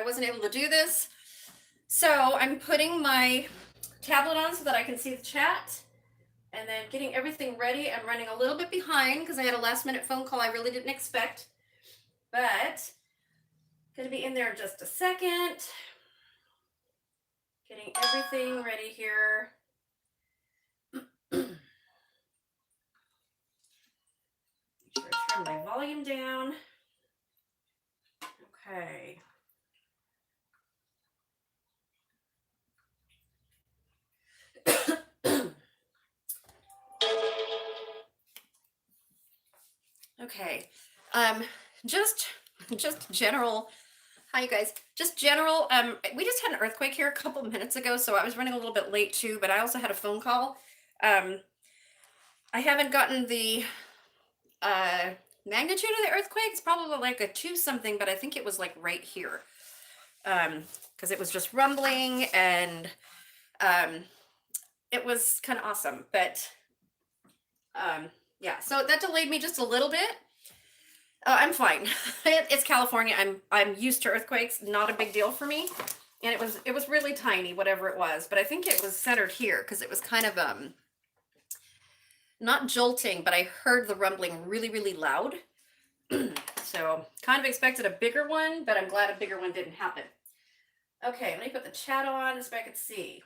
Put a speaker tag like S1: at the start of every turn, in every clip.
S1: wasn't able to do this. So I'm putting my tablet on so that I can see the chat and then getting everything ready. I'm running a little bit behind because I had a last minute phone call I really didn't expect, but gonna be in there in just a second. Getting everything ready here. Make sure I turn my volume down. Okay. Okay. Just general. Hi, you guys. Just general. We just had an earthquake here a couple minutes ago, so I was running a little bit late too. But I also had a phone call. I haven't gotten the magnitude of the earthquake. It's probably like a 2 something, but I think it was like right here. Because it was just rumbling and it was kind of awesome. But yeah, so that delayed me just a little bit. I'm fine. It's California. I'm used to earthquakes. Not a big deal for me. And it was really tiny, whatever it was. But I think it was centered here because it was kind of not jolting, but I heard the rumbling really, really loud. So kind of expected a bigger one, but I'm glad a bigger one didn't happen. Okay, let me put the chat on so I can see.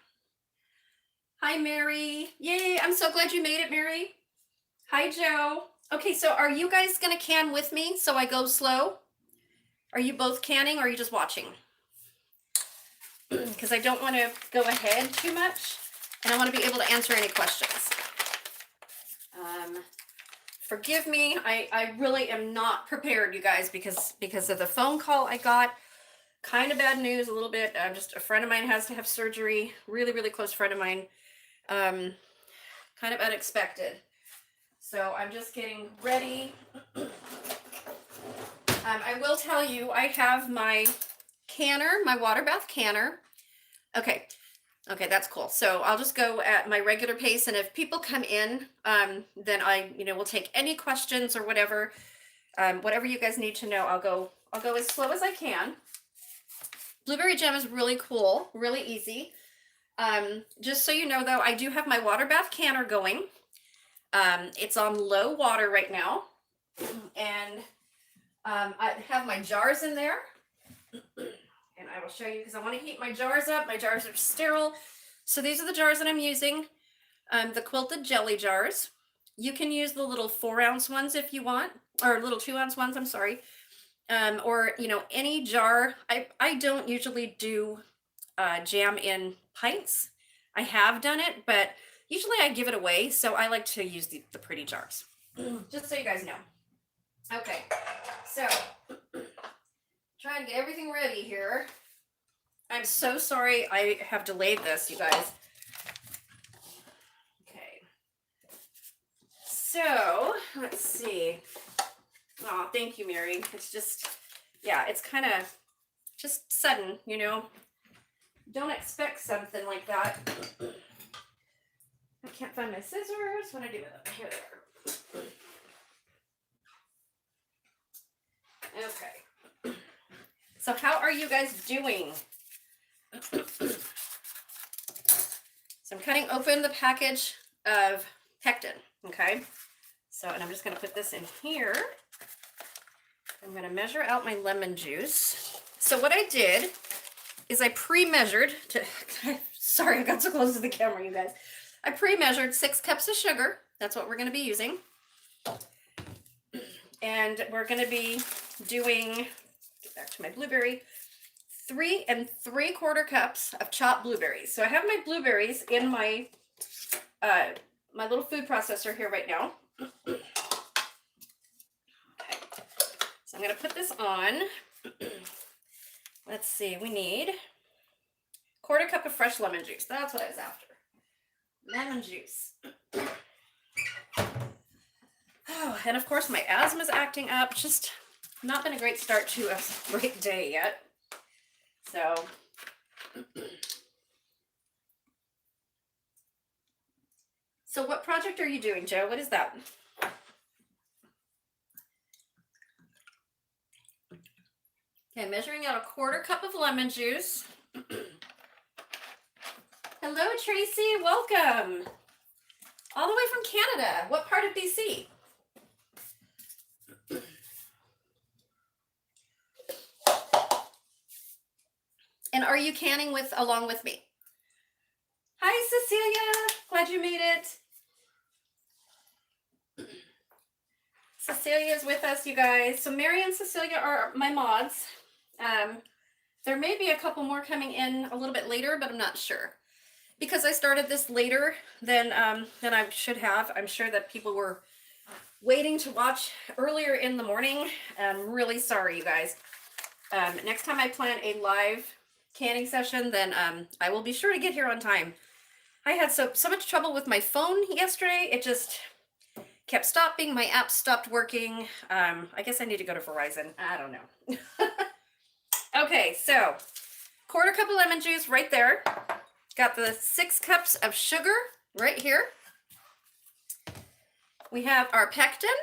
S1: Hi, Mary. Yay, I'm so glad you made it, Mary. Hi, Joe. Okay, so are you guys gonna can with me so I go slow? Are you both canning or are you just watching? Because I don't want to go ahead too much and I want to be able to answer any questions. Forgive me, I really am not prepared, you guys, because of the phone call I got. Kind of bad news a little bit. Just a friend of mine has to have surgery, really, really close friend of mine. Kind of unexpected. So I'm just getting ready. I will tell you, I have my canner, my water bath canner. Okay, that's cool. So I'll just go at my regular pace, and if people come in, then I, will take any questions or whatever. Whatever you guys need to know, I'll go as slow as I can. Blueberry jam is really cool, really easy. Just so you know, though, I do have my water bath canner going. It's on low water right now, and I have my jars in there, and I will show you because I want to heat my jars up. My jars are sterile, so these are the jars that I'm using. The quilted jelly jars. You can use the little 4-ounce ones if you want, or little 2-ounce ones. I'm sorry, or any jar. I don't usually do jam in pints. I have done it, but usually I give it away, so I like to use the pretty jars, just so you guys know. Okay, so trying to get everything ready here. I'm so sorry I have delayed this, you guys. Okay, so let's see. Oh, thank you, Mary. It's just, yeah, it's kind of just sudden, Don't expect something like that. I can't find my scissors. What do I do with them? Here they are. Okay. So how are you guys doing? So I'm cutting open the package of pectin, okay? So, and I'm just going to put this in here. I'm going to measure out my lemon juice. So what I did is I pre-measured, sorry, I got so close to the camera, you guys. I pre-measured 6 cups of sugar. That's what we're going to be using. And we're going to be doing, get back to my blueberry, 3 3/4 cups of chopped blueberries. So I have my blueberries in my my little food processor here right now. Okay. So I'm going to put this on. Let's see, we need 1/4 cup of fresh lemon juice. That's what I was after. Lemon juice. Oh, and of course my asthma's acting up. Just not been a great start to a great day yet. So so what project are you doing, Joe? What is that? Okay, measuring out a 1/4 cup of lemon juice. Hello, Tracy. Welcome. All the way from Canada. What part of BC? And are you canning along with me? Hi, Cecilia. Glad you made it. Cecilia's with us, you guys. So Mary and Cecilia are my mods. There may be a couple more coming in a little bit later, but I'm not sure. Because I started this later than I should have. I'm sure that people were waiting to watch earlier in the morning. I'm really sorry, you guys. Next time I plan a live canning session, then I will be sure to get here on time. I had so much trouble with my phone yesterday. It just kept stopping. My app stopped working. I guess I need to go to Verizon. I don't know. Okay, so 1/4 cup of lemon juice right there. Got the 6 cups of sugar right here. We have our pectin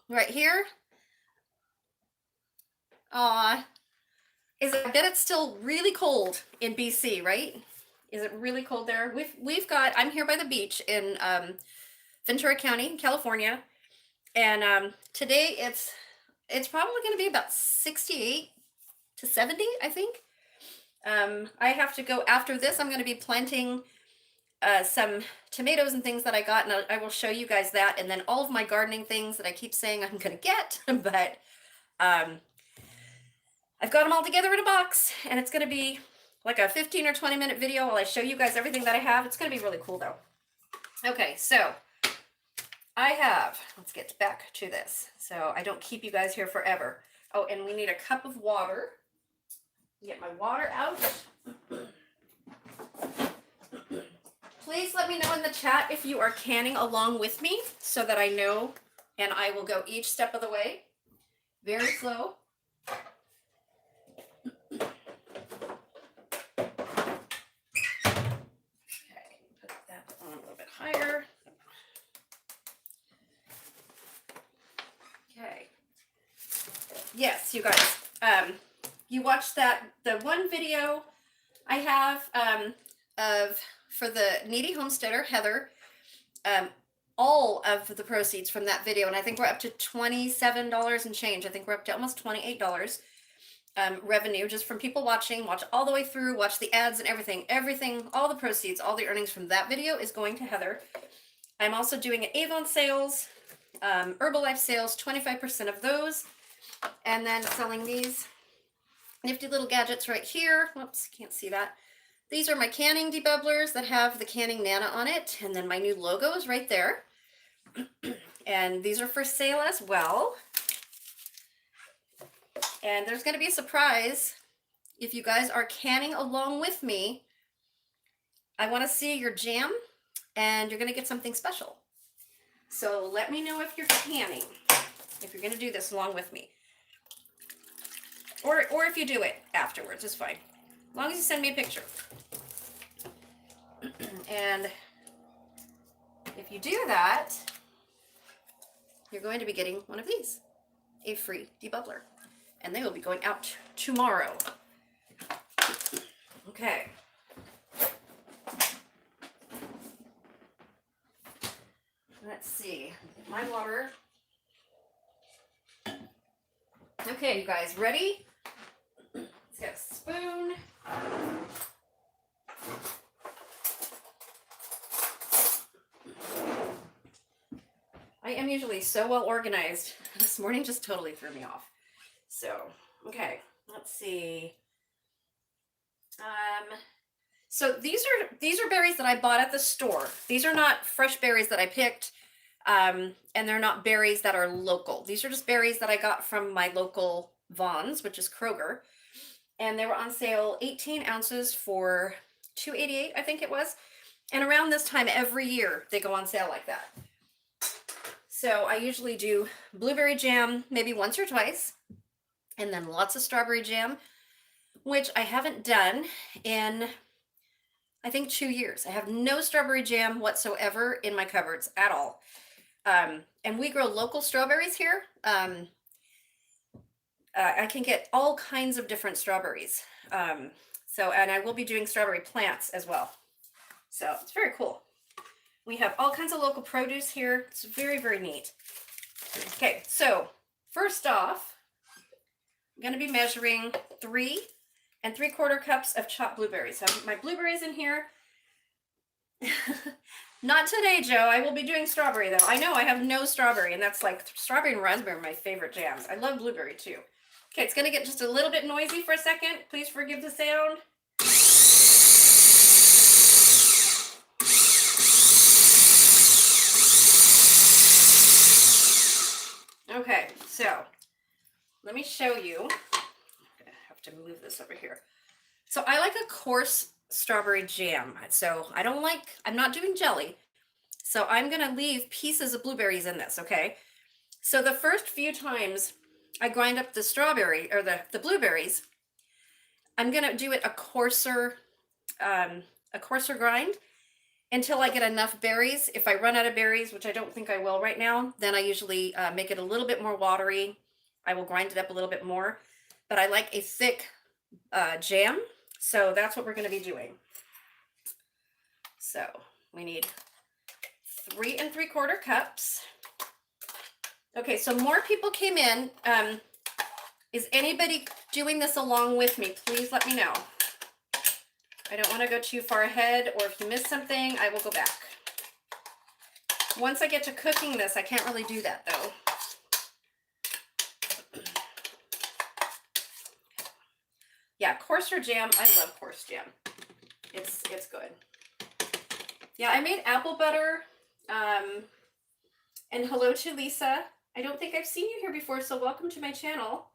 S1: right here. I bet it's still really cold in BC, right? Is it really cold there? I'm here by the beach in Ventura County, California, and today it's probably going to be about 68 to 70, I think. I have to go after this. I'm going to be planting some tomatoes and things that I got, and I will show you guys that, and then all of my gardening things that I keep saying I'm going to get, but I've got them all together in a box, and it's going to be like a 15 or 20 minute video while I show you guys everything that I have. It's going to be really cool though. Okay, so let's get back to this so I don't keep you guys here forever. Oh, and we need a cup of water. Get my water out. Please let me know in the chat if you are canning along with me so that I know, and I will go each step of the way. Very slow. Okay, put that on a little bit higher. Okay. Yes, you guys. You watched the one video I have for the needy homesteader, Heather, all of the proceeds from that video, and I think we're up to $27 and change. I think we're up to almost $28 revenue just from people watch all the way through, watch the ads and everything, all the proceeds, all the earnings from that video is going to Heather. I'm also doing Avon sales, Herbalife sales, 25% of those, and then selling these nifty little gadgets right here. Whoops, can't see that. These are my canning debubblers that have the Canning Nana on it, and then my new logo is right there. And these are for sale as well. And there's going to be a surprise if you guys are canning along with me. I want to see your jam, and you're going to get something special. So let me know if you're canning, if you're going to do this along with me. Or if you do it afterwards, it's fine. As long as you send me a picture. And if you do that, you're going to be getting one of these, a free debubbler. And they will be going out tomorrow. Okay. Let's see. My water. Okay, you guys, ready? Let's get a spoon. I am usually so well organized. This morning just totally threw me off. So, okay, let's see. So these are berries that I bought at the store. These are not fresh berries that I picked, and they're not berries that are local. These are just berries that I got from my local Vons, which is Kroger, and they were on sale 18 ounces for $2.88, I think it was. And around this time every year they go on sale like that. So I usually do blueberry jam maybe once or twice, and then lots of strawberry jam, which I haven't done in, I think, 2 years. I have no strawberry jam whatsoever in my cupboards at all. And we grow local strawberries here. I can get all kinds of different strawberries. And I will be doing strawberry plants as well. So it's very cool. We have all kinds of local produce here. It's very, very neat. Okay, so first off, I'm going to be measuring 3 3/4 cups of chopped blueberries. So I have my blueberries in here. Not today, Joe. I will be doing strawberry though. I know I have no strawberry, and that's like strawberry and raspberry are my favorite jams. I love blueberry too. Okay, it's going to get just a little bit noisy for a second. Please forgive the sound. Okay, so let me show you. I have to move this over here. So I like a coarse strawberry jam. So I'm not doing jelly. So I'm going to leave pieces of blueberries in this, okay? So the first few times I grind up the strawberry or the blueberries, I'm going to do it a coarser grind until I get enough berries. If I run out of berries, which I don't think I will right now, then I usually make it a little bit more watery. I will grind it up a little bit more, but I like a thick jam. So that's what we're going to be doing. So we need 3 3/4 cups. Okay, so more people came in. Is anybody doing this along with me? Please let me know. I don't want to go too far ahead, or if you miss something, I will go back. Once I get to cooking this, I can't really do that though. Yeah, coarser jam. I love coarse jam. It's good. Yeah, I made apple butter. And hello to Lisa. I don't think I've seen you here before, so welcome to my channel.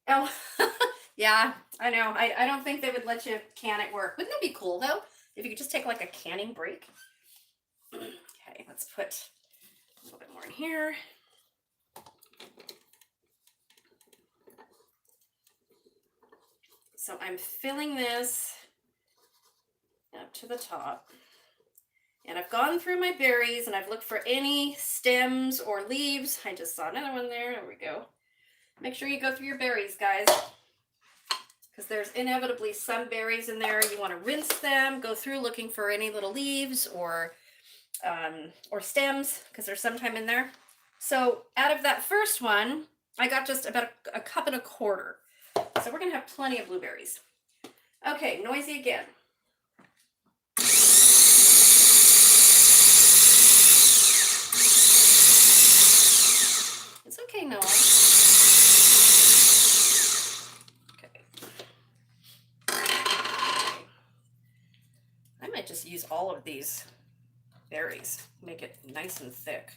S1: Oh, yeah, I know. I don't think they would let you can at work. Wouldn't that be cool though? If you could just take like a canning break. Okay, let's put a little bit more in here. So I'm filling this up to the top. And I've gone through my berries and I've looked for any stems or leaves. I just saw another one there. There we go. Make sure you go through your berries, guys, because there's inevitably some berries in there. You want to rinse them, go through looking for any little leaves or stems, because there's some time in there. So out of that first one, I got just about a cup and a quarter. So we're going to have plenty of blueberries. Okay, noisy again. It's okay, Noah. Okay. I might just use all of these berries, make it nice and thick.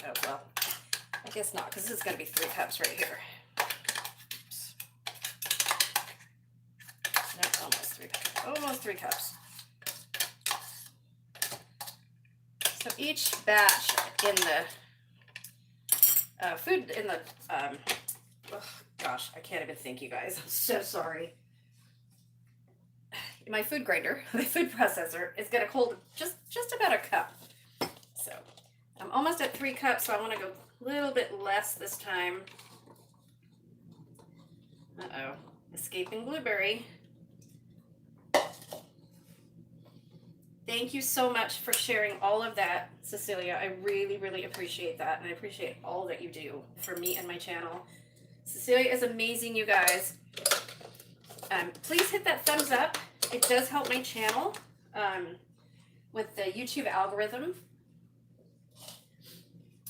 S1: Oh, well, I guess not, because this is going to be 3 cups right here. Oops. No, almost 3 cups. So each batch in the food in the, oh gosh, I can't even think, you guys. I'm so sorry. My food grinder, my food processor, is going to hold just about a cup. So I'm almost at 3 cups, so I want to go a little bit less this time. Uh-oh, escaping blueberry. Thank you so much for sharing all of that, Cecilia. I really, really appreciate that, and I appreciate all that you do for me and my channel. Cecilia is amazing, you guys. Please hit that thumbs up. It does help my channel with the YouTube algorithm.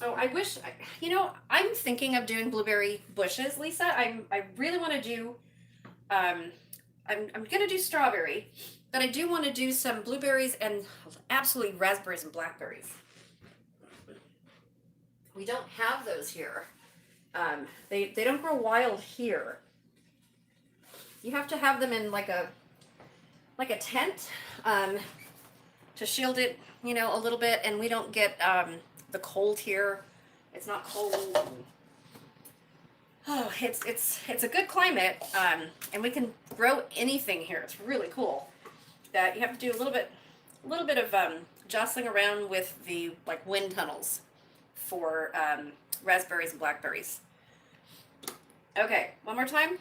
S1: Oh, I wish, I'm thinking of doing blueberry bushes, Lisa. I really want to do, I'm going to do strawberry, but I do want to do some blueberries and absolutely raspberries and blackberries. We don't have those here. They don't grow wild here. You have to have them in like a tent to shield it, a little bit, and we don't get the cold here. It's not cold. Oh, it's a good climate, and we can grow anything here. It's really cool. That you have to do a little bit of jostling around with the wind tunnels for raspberries and blackberries. Okay, one more time.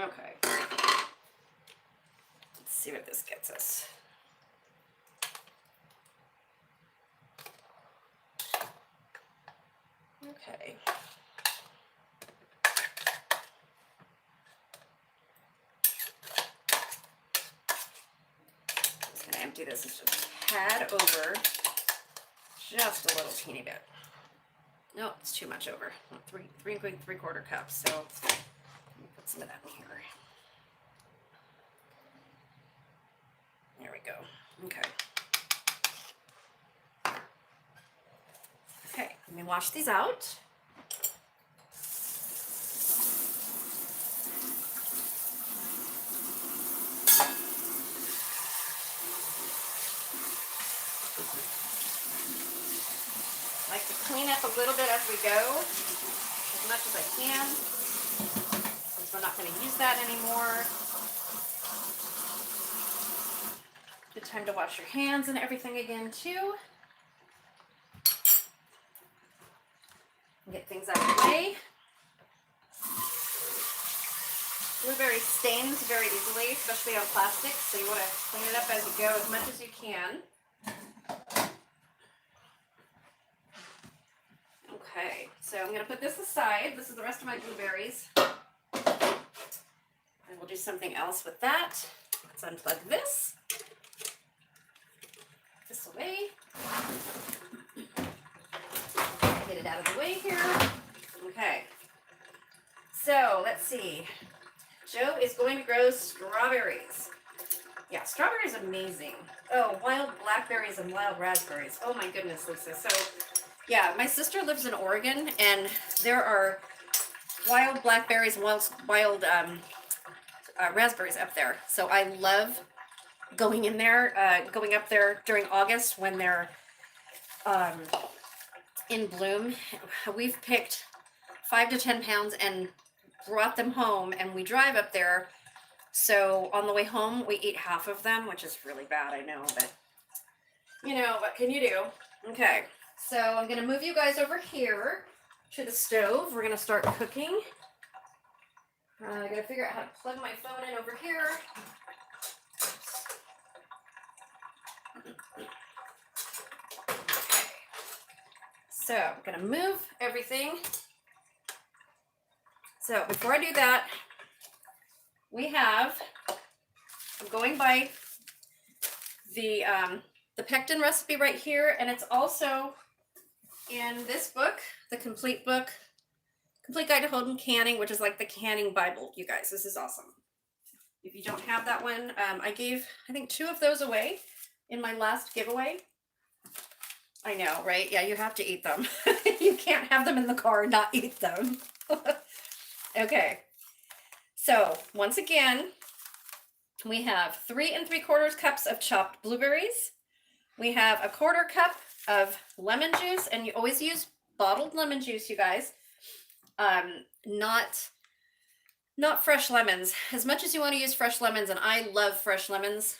S1: Okay. Let's see what this gets us. Okay. Just gonna empty this just a tad over, just a little teeny bit. No, it's too much over. Three and 3/4 cups. So let me put some of that in here. There we go. Okay. Okay, let me wash these out. I like to clean up a little bit as we go, as much as I can, since we're not going to use that anymore. Good time to wash your hands and everything again too. And get things out of the way. Blueberry stains very easily, especially on plastic, so you want to clean it up as you go as much as you can. Okay, so I'm going to put this aside. This is the rest of my blueberries. And we'll do something else with that. Let's unplug this. Put this away. Get it out of the way here. Okay. So let's see. Joe is going to grow strawberries. Yeah, strawberries are amazing. Oh, wild blackberries and wild raspberries. Oh my goodness, Lisa. So yeah, my sister lives in Oregon, and there are wild blackberries and wild raspberries up there. So I love going in there, going up there during August when they're in bloom. We've picked 5 to 10 pounds and brought them home, and we drive up there. So on the way home, we eat half of them, which is really bad, I know, but you know, what can you do? Okay, so I'm going to move you guys over here to the stove. We're going to start cooking. I got to figure out how to plug my phone in over here. Okay. So I'm going to move everything. So before I do that, I'm going by the pectin recipe right here, and it's also in this book, the Complete Guide to Home Canning, which is like the canning Bible, you guys. This is awesome. If you don't have that one, I gave, I think, 2 of those away in my last giveaway. I know, right? Yeah, you have to eat them. You can't have them in the car and not eat them. Okay, so once again, we have 3 3/4 cups of chopped blueberries. We have a 1/4 cup of lemon juice, and you always use bottled lemon juice, you guys. Not fresh lemons. As much as you want to use fresh lemons, and I love fresh lemons,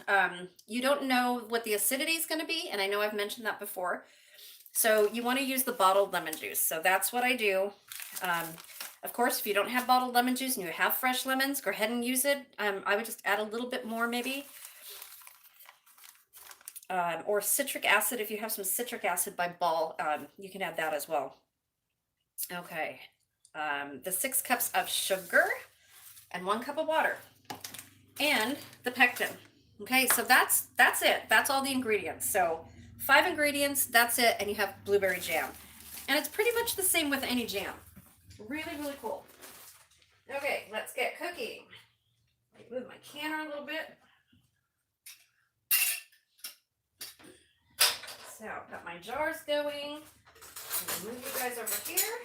S1: you don't know what the acidity is going to be, and I know I've mentioned that before. So you want to use the bottled lemon juice. So that's what I do. Of course, if you don't have bottled lemon juice and you have fresh lemons, go ahead and use it. I would just add a little bit more maybe. Or citric acid. If you have some citric acid by Ball, you can add that as well. Okay. The 6 cups of sugar and 1 cup of water. And the pectin. Okay, so that's it. That's all the ingredients. So 5 ingredients, that's it, and you have blueberry jam. And it's pretty much the same with any jam. Really, really cool. Okay, let's get cooking. Let me move my canner a little bit. So I've got my jars going. I'm going to move you guys over here.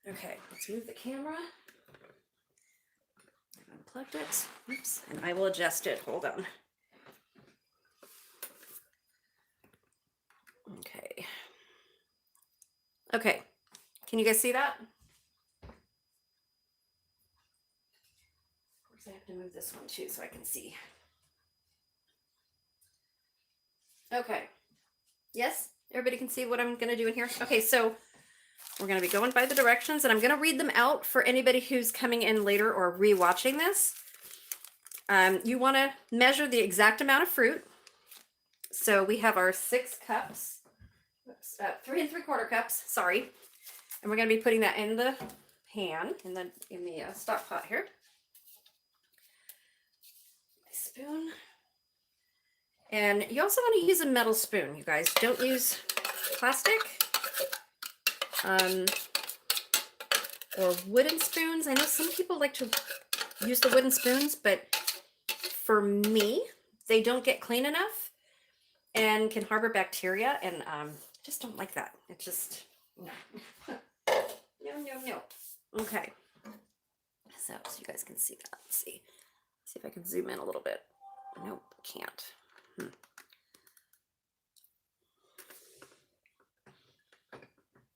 S1: Okay, let's move the camera. I've unplugged it. Oops, and I will adjust it. Hold on. Okay. Okay. Can you guys see that? Of course, I have to move this one too so I can see. Okay. Yes? Everybody can see what I'm going to do in here? Okay, so we're going to be going by the directions, and I'm going to read them out for anybody who's coming in later or re-watching this. You want to measure the exact amount of fruit. So we have our 6 cups, 3 3/4 cups, sorry. And we're going to be putting that in the pan, in the stock pot here. My spoon. And you also want to use a metal spoon, you guys. Don't use plastic or wooden spoons. I know some people like to use the wooden spoons, but for me, they don't get clean enough and can harbor bacteria, and just don't like that. It just, no. No. Okay. So you guys can see that. Let's see if I can zoom in a little bit. Nope, can't.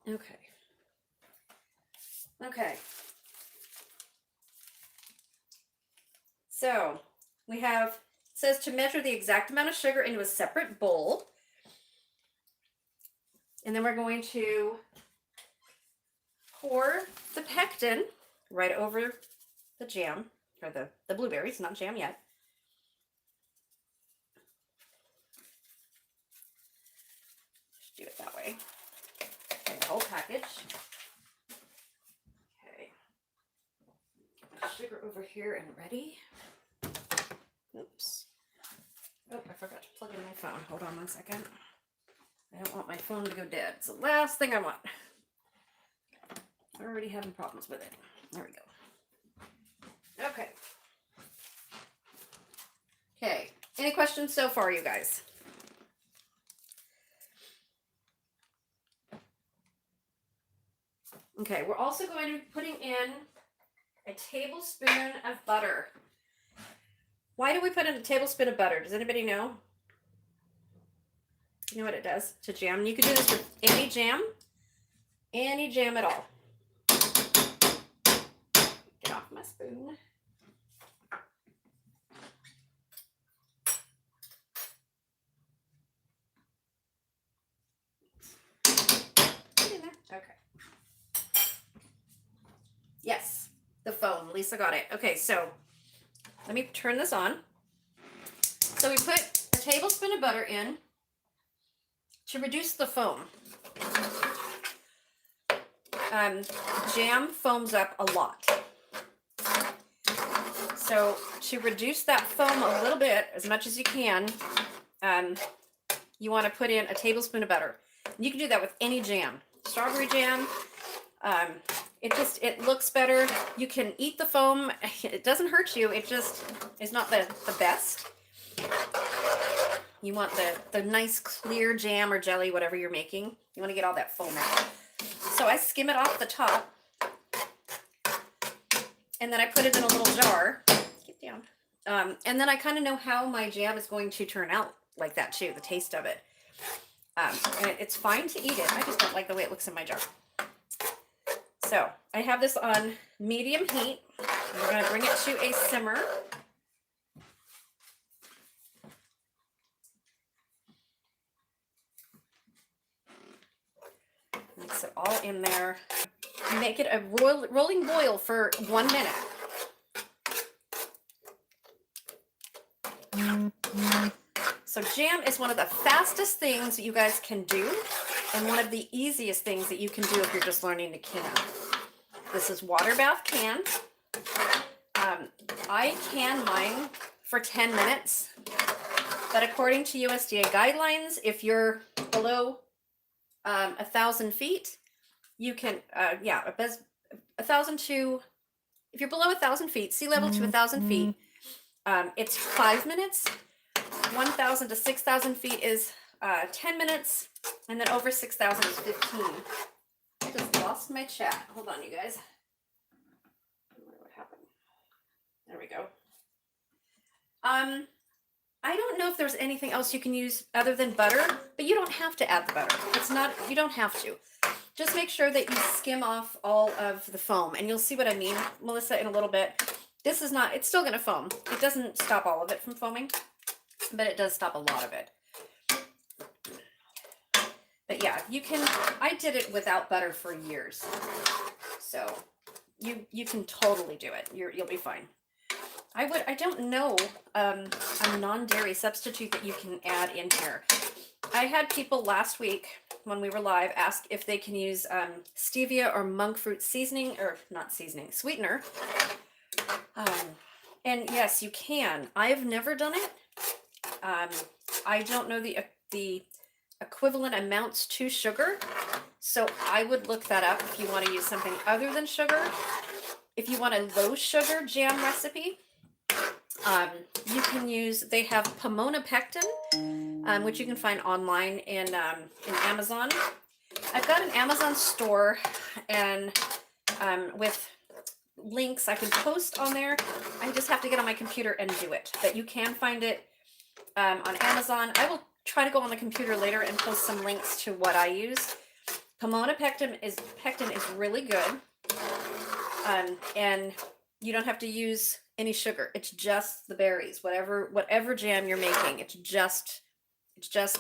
S1: Okay. So we have, it says to measure the exact amount of sugar into a separate bowl. And then we're going to pour the pectin right over the jam, or the blueberries, not jam yet. Just do it that way. Okay, the whole package. Okay. Get my sugar over here and ready. Oops. Oh, I forgot to plug in my phone. Hold on one second. I don't want my phone to go dead. It's the last thing I want. I'm already having problems with it. There we go. Okay. Okay. Any questions so far, you guys? Okay, we're also going to be putting in a tablespoon of butter. Why do we put in a tablespoon of butter? Does anybody know? You know what it does to jam? And you can do this with any jam at all. Get off my spoon. Okay. Yes, the foam. Lisa got it. Okay, so let me turn this on. So we put a tablespoon of butter in to reduce the foam. Jam foams up a lot. So to reduce that foam a little bit, as much as you can, you want to put in a tablespoon of butter. You can do that with any jam. Strawberry jam. It looks better. You can eat the foam. It doesn't hurt you. It just is not the best. You want the nice clear jam or jelly, whatever you're making. You want to get all that foam out. So I skim it off the top. And then I put it in a little jar. Get down. And then I kind of know how my jam is going to turn out like that too, the taste of it. And it's fine to eat it. I just don't like the way it looks in my jar. So I have this on medium heat. We're going to bring it to a simmer. Mix it all in there. Make it a rolling boil for 1 minute. So jam is one of the fastest things that you guys can do, and one of the easiest things that you can do if you're just learning to can. This is water bath can. I can mine for 10 minutes, but according to USDA guidelines, if you're below 1,000 feet, you can, 1,000 to, if you're below 1,000 feet, sea level to 1,000 feet, it's 5 minutes. 1,000 to 6,000 feet is 10 minutes, and then over 6,000 is 15. I just lost my chat. Hold on, you guys. I wonder what happened. There we go. I don't know if there's anything else you can use other than butter, but you don't have to add the butter. It's not, you don't have to. just make sure that you skim off all of the foam, and you'll see what I mean, Melissa, in a little bit. This is not, it's still going to foam. It doesn't stop all of it from foaming, but it does stop a lot of it. But yeah, you can, I did it without butter for years. So you can totally do it. You'll be fine. I don't know a non-dairy substitute that you can add in here. I had people last week when we were live ask if they can use stevia or monk fruit seasoning, or not seasoning, sweetener. And yes, you can. I've never done it. I don't know the equivalent amounts to sugar, so I would look that up if you want to use something other than sugar. If you want a low sugar jam recipe, you can use, they have pomona pectin, which you can find online in Amazon. I've got an Amazon store, and with links I can post on there. I just have to get on my computer and do it, but you can find it on Amazon. I will try to go on the computer later and post some links to what I use. Pomona pectin is really good, and you don't have to use any sugar. It's just the berries. Whatever jam you're making, it's just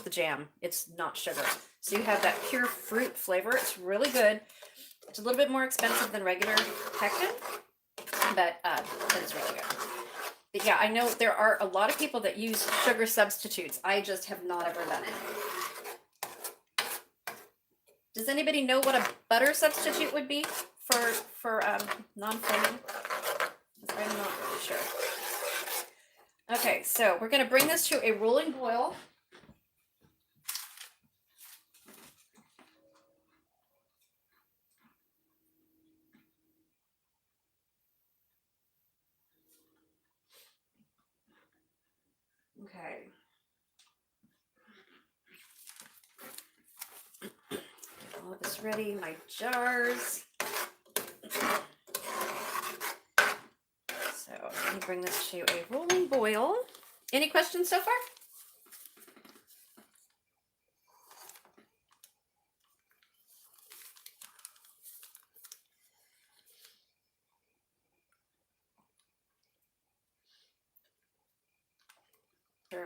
S1: the jam. It's not sugar. So you have that pure fruit flavor. It's really good. It's a little bit more expensive than regular pectin, but it's really good. But yeah, I know there are a lot of people that use sugar substitutes. I just have not ever done it. Does anybody know what a butter substitute would be for non-foaming? I'm not really sure. Okay, so we're going to bring this to a rolling boil. Okay. All of this ready, my jars. So let me bring this to a rolling boil. Any questions so far?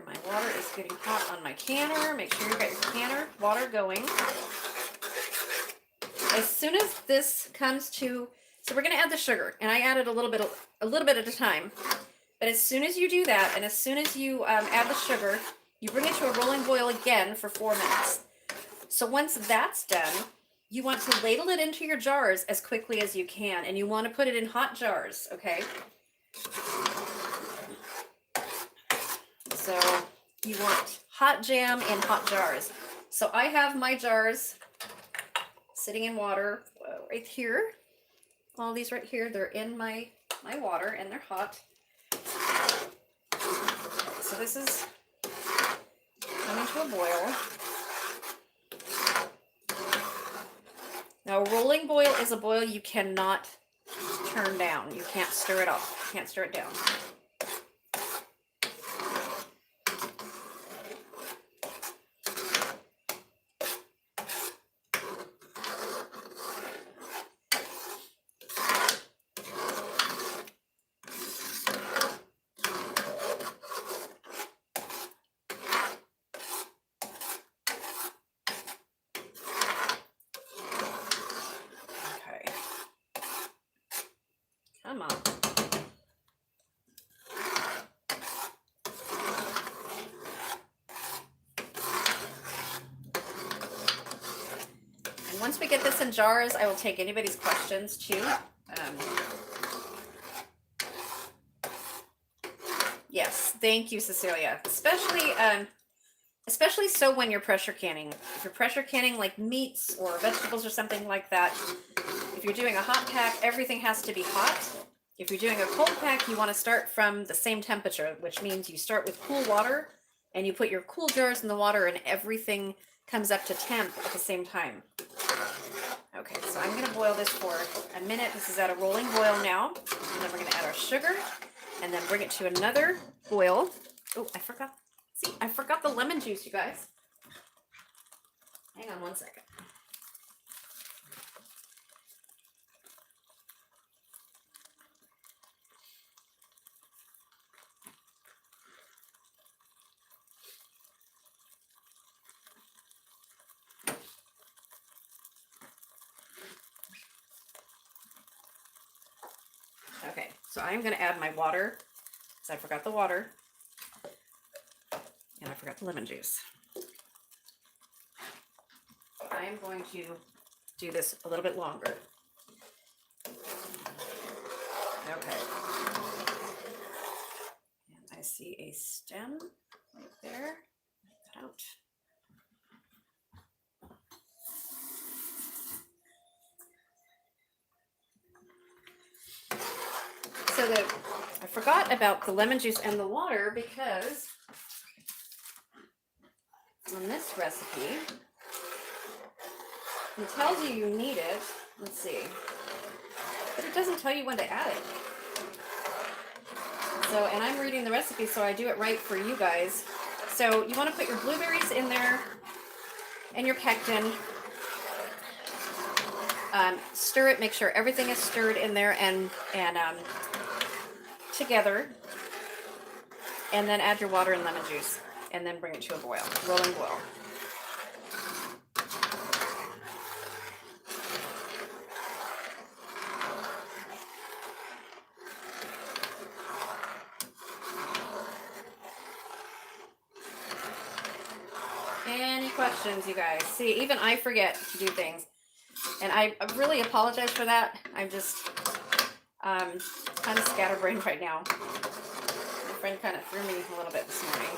S1: My water is getting hot on my canner. Make sure you got your canner water going. As soon as this comes to, so we're going to add the sugar, and I added a little bit at a time. But as soon as you do that, and as soon as you add the sugar, you bring it to a rolling boil again for 4 minutes. So once that's done, you want to ladle it into your jars as quickly as you can, and you want to put it in hot jars, okay? So you want hot jam in hot jars. So I have my jars sitting in water right here. All these right here, they're in my water, and they're hot. So this is coming to a boil. Now, a rolling boil is a boil you cannot turn down. You can't stir it up. You can't stir it down. Come on. And once we get this in jars, I will take anybody's questions too. Yes, thank you, Cecilia. Especially so when you're pressure canning. If you're pressure canning like meats or vegetables or something like that, if you're doing a hot pack, everything has to be hot. If you're doing a cold pack, you want to start from the same temperature, which means you start with cool water and you put your cool jars in the water and everything comes up to temp at the same time. Okay, so I'm going to boil this for a minute. This is at a rolling boil now. And then we're going to add our sugar and then bring it to another boil. Oh, I forgot the lemon juice, you guys. Hang on one second. So I'm going to add my water, because I forgot the water, and I forgot the lemon juice. I'm going to do this a little bit longer. Okay. And I see a stem right there. Get out. So I forgot about the lemon juice and the water because on this recipe, it tells you you need it. Let's see. But it doesn't tell you when to add it. So, and I'm reading the recipe so I do it right for you guys. So you want to put your blueberries in there and your pectin. Stir it, make sure everything is stirred in there and together. And then add your water and lemon juice. And then bring it to a boil, rolling boil. Any questions, you guys? See, even I forget to do things. And I really apologize for that. I'm just kind of scatterbrained right now. My friend kind of threw me a little bit this morning.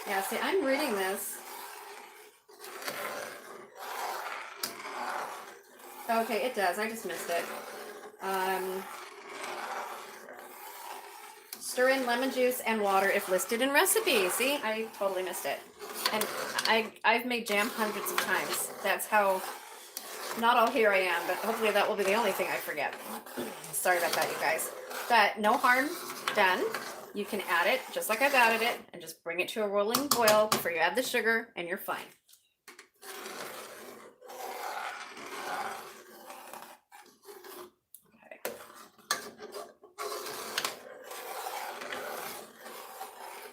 S1: Yeah, see, I'm reading this. Okay, it does. I just missed it. Stir in lemon juice and water if listed in recipe. See, I totally missed it. And I've made jam hundreds of times. That's how, not all here I am, but hopefully that will be the only thing I forget. Sorry about that, you guys. But no harm done. You can add it just like I've added it and just bring it to a rolling boil before you add the sugar and you're fine.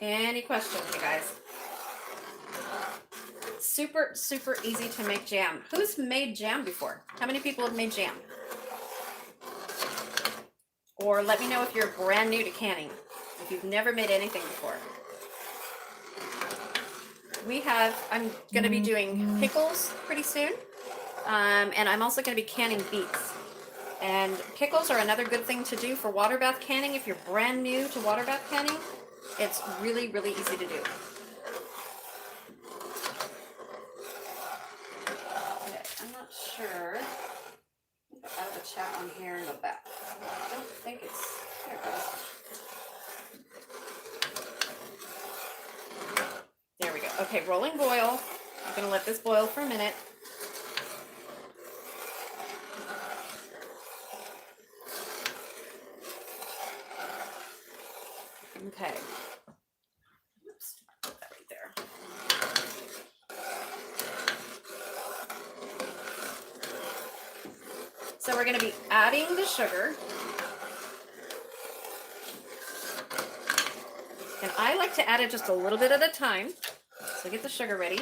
S1: Any questions, you guys? Super, super easy to make jam. Who's made jam before? How many people have made jam? Or let me know if you're brand new to canning, if you've never made anything before. I'm going to be doing pickles pretty soon. And I'm also going to be canning beets. And pickles are another good thing to do for water bath canning if you're brand new to water bath canning. It's really, really easy to do. Okay, I'm not sure. I have a chat on here in the back. I don't think it's, there it goes. There we go. Okay, rolling boil. I'm going to let this boil for a minute. Okay. Oops, put that right there. So we're going to be adding the sugar. And I like to add it just a little bit at a time. So get the sugar ready.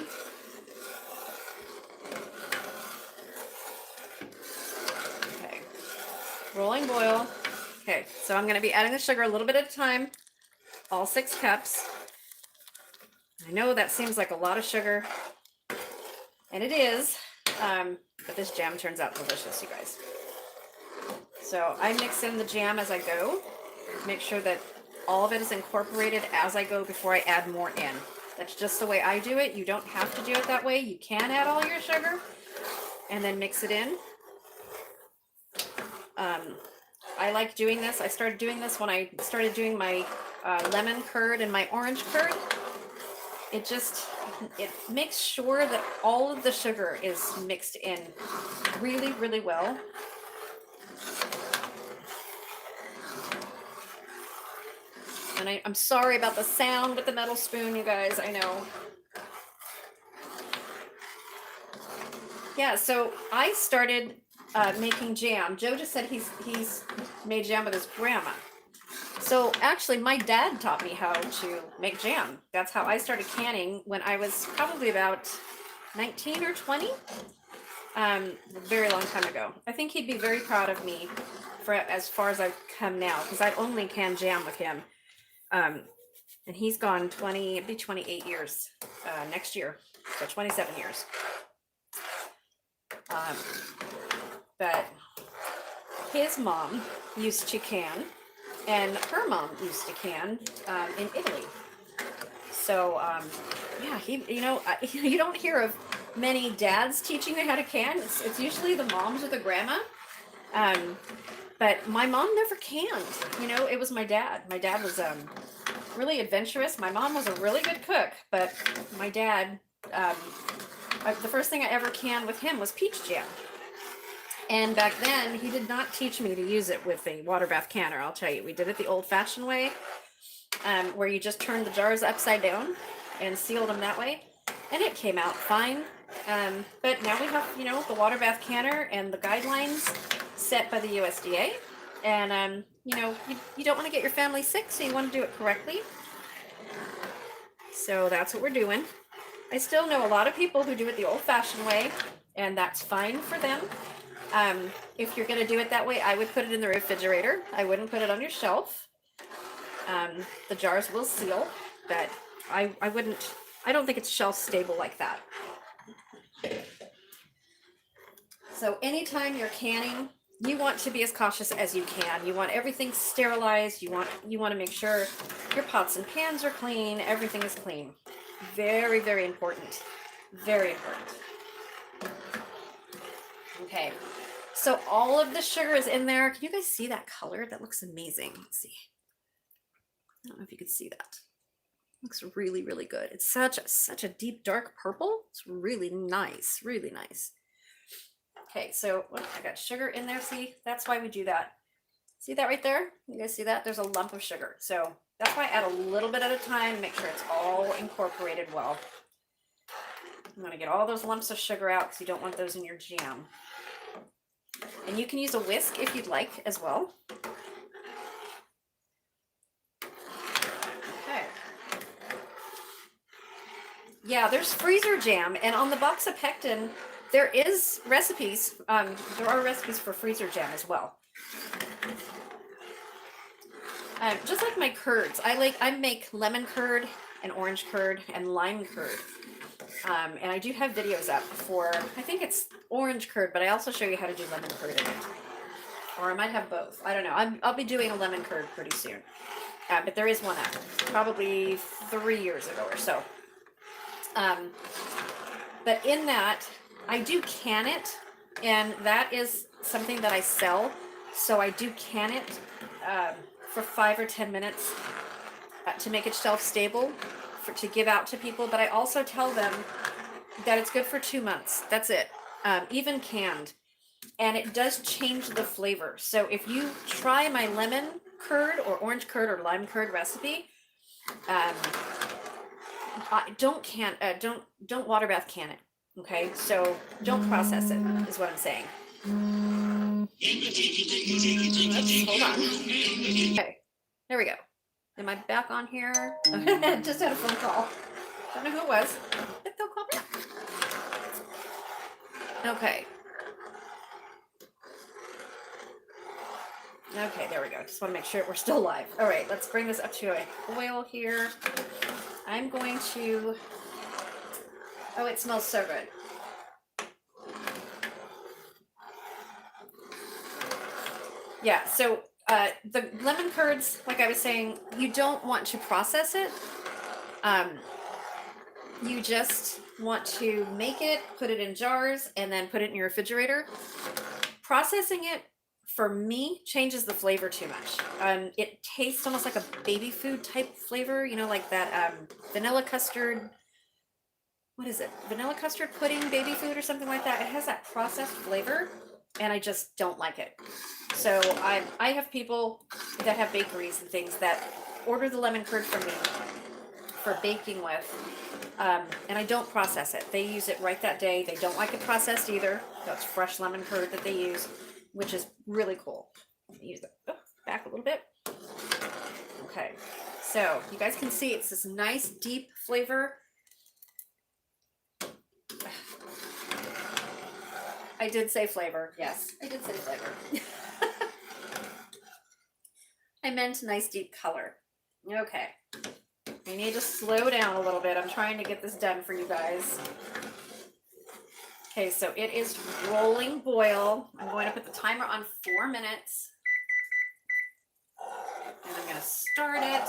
S1: Okay. Rolling boil. Okay, so I'm going to be adding the sugar a little bit at a time. All 6 cups. I know that seems like a lot of sugar, and it is, but this jam turns out delicious, you guys. So I mix in the jam as I go, make sure that all of it is incorporated as I go before I add more in. That's just the way I do it. You don't have to do it that way. You can add all your sugar and then mix it in. I like doing this. I started doing this when I started doing my lemon curd and my orange curd. It makes sure that all of the sugar is mixed in really, really well. And I'm sorry about the sound with the metal spoon, you guys, I know. Yeah, so I started making jam. Joe just said he's made jam with his grandma. So actually, my dad taught me how to make jam. That's how I started canning when I was probably about 19 or 20. A very long time ago. I think he'd be very proud of me for as far as I've come now, because I only can jam with him. And he's gone 20, it'd be 28 years next year, so 27 years. But his mom used to can, and her mom used to can in Italy. So yeah, you don't hear of many dads teaching you how to can. It's usually the moms or the grandma. But my mom never canned. It was my dad. My dad was really adventurous. My mom was a really good cook, but my dad, the first thing I ever canned with him was peach jam. And back then, he did not teach me to use it with a water bath canner. I'll tell you, we did it the old-fashioned way, where you just turned the jars upside down and sealed them that way, and it came out fine. But now we have, the water bath canner and the guidelines set by the USDA, and you don't want to get your family sick, so you want to do it correctly. So that's what we're doing. I still know a lot of people who do it the old-fashioned way, and that's fine for them. If you're going to do it that way, I would put it in the refrigerator. I wouldn't put it on your shelf. The jars will seal, but I don't think it's shelf stable like that. So anytime you're canning, you want to be as cautious as you can. You want everything sterilized. You want to make sure your pots and pans are clean. Everything is clean. Very, very important. Very important. Okay. So all of the sugar is in there. Can you guys see that color? That looks amazing. Let's see. I don't know if you can see that. Looks really, really good. It's such a deep, dark purple. It's really nice, really nice. Okay, so I got sugar in there. See, that's why we do that. See that right there? You guys see that? There's a lump of sugar. So that's why I add a little bit at a time, make sure it's all incorporated well. I'm gonna get all those lumps of sugar out because you don't want those in your jam. And you can use a whisk if you'd like as well. Okay. Yeah, there's freezer jam, and on the box of pectin, there is recipes. There are recipes for freezer jam as well. Just like my curds, I make lemon curd and orange curd and lime curd. And I do have videos up for, I think it's orange curd, but I also show you how to do lemon curd in it. Or I might have both. I don't know. I'll be doing a lemon curd pretty soon. But there is one up, probably 3 years ago or so. But in that, I do can it, and that is something that I sell. So I do can it for 5 or 10 minutes to make it shelf stable to give out to people. But I also tell them that it's good for 2 months. That's it. Even canned. And it does change the flavor. So if you try my lemon curd or orange curd or lime curd recipe, don't water bath can it. Okay, so don't process it, is what I'm saying. Oops, hold on. Okay, there we go. Am I back on here? Just had a phone call. Don't know who it was, but they'll call back. Okay. Okay, there we go. Just want to make sure we're still live. All right, let's bring this up to a boil here. I'm going to... Oh, it smells so good. Yeah, so the lemon curds, like I was saying, you don't want to process it. You just want to make it, put it in jars, and then put it in your refrigerator. Processing it, for me, changes the flavor too much. It tastes almost like a baby food type flavor, you know, like that vanilla custard. What is it? Vanilla custard pudding, baby food, or something like that. It has that processed flavor, and I just don't like it. So I have people that have bakeries and things that order the lemon curd from me for baking with, and I don't process it. They use it right that day. They don't like it processed either. That's fresh lemon curd that they use, which is really cool. Use it back a little bit. Okay, so you guys can see it's this nice deep flavor. I did say flavor. Yes, I did say flavor. I meant nice deep color. Okay. I need to slow down a little bit. I'm trying to get this done for you guys. Okay, so it is rolling boil. I'm going to put the timer on 4 minutes. And I'm going to start it.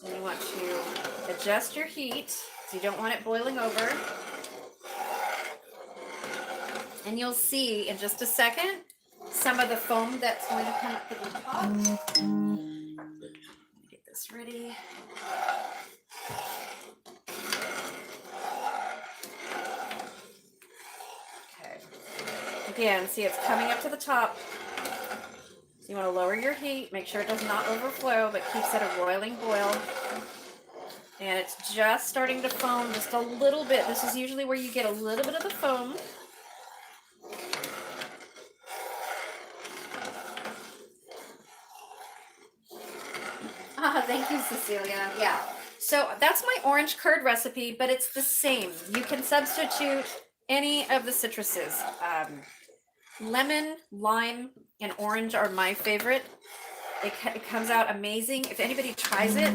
S1: And you want to adjust your heat, so you don't want it boiling over. And you'll see in just a second some of the foam that's going to come up to the top. Let me get this ready. Okay. Again, see it's coming up to the top. So you want to lower your heat, make sure it does not overflow, but keeps it a roiling boil. And it's just starting to foam just a little bit. This is usually where you get a little bit of the foam. Thank you, Cecilia. Yeah. So that's my orange curd recipe, but it's the same. You can substitute any of the citruses. Lemon, lime, and orange are my favorite. It comes out amazing. If anybody tries it,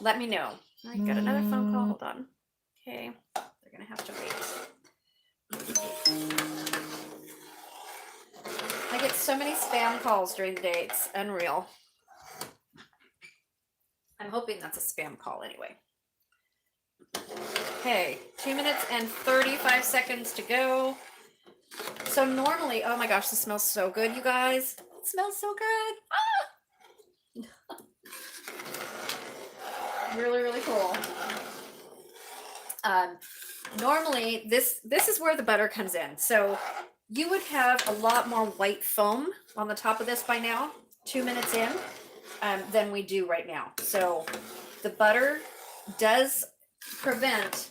S1: let me know. I got another phone call. Hold on. Okay. They're going to have to wait. I get so many spam calls during the day. It's unreal. I'm hoping that's a spam call anyway. Okay, 2 minutes and 35 seconds to go. So normally, oh my gosh, this smells so good, you guys. It smells so good. Ah! Really, really cool. Normally, this is where the butter comes in. So you would have a lot more white foam on the top of this by now, 2 minutes in. Than we do right now. So the butter does prevent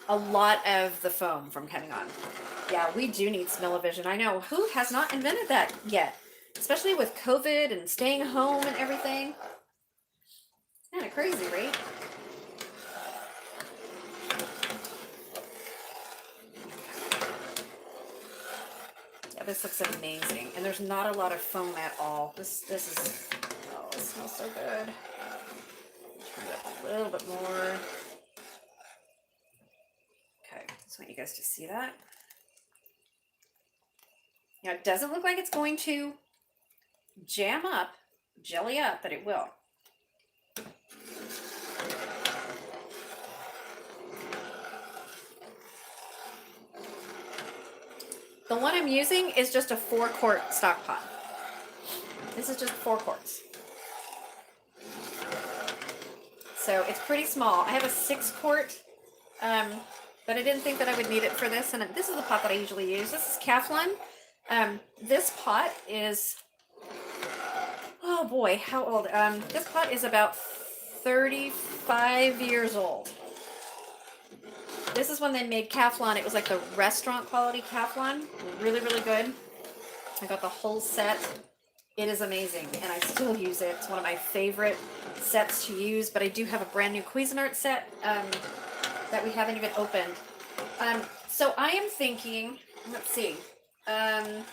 S1: a lot of the foam from coming on. Yeah, we do need smell-o-vision. I know. Who has not invented that yet? Especially with COVID and staying home and everything. Kind of crazy, right? Yeah, this looks amazing. And there's not a lot of foam at all. This is... Oh, it smells so good. Turn it up a little bit more. Okay, just want you guys to see that. Now, it doesn't look like it's going to jam up, jelly up, but it will. The one I'm using is just a 4-quart stock pot. This is just 4 quarts. So it's pretty small. I have a 6-quart, but I didn't think that I would need it for this. And this is the pot that I usually use. This is Calphalon. This pot is, oh boy, how old? This pot is about 35 years old. This is when they made Calphalon. It was like the restaurant quality Calphalon. Really, really good. I got the whole set. It is amazing, and I still use it. It's one of my favorite sets to use, but I do have a brand new Cuisinart set that we haven't even opened. So I am thinking, let's see, I'm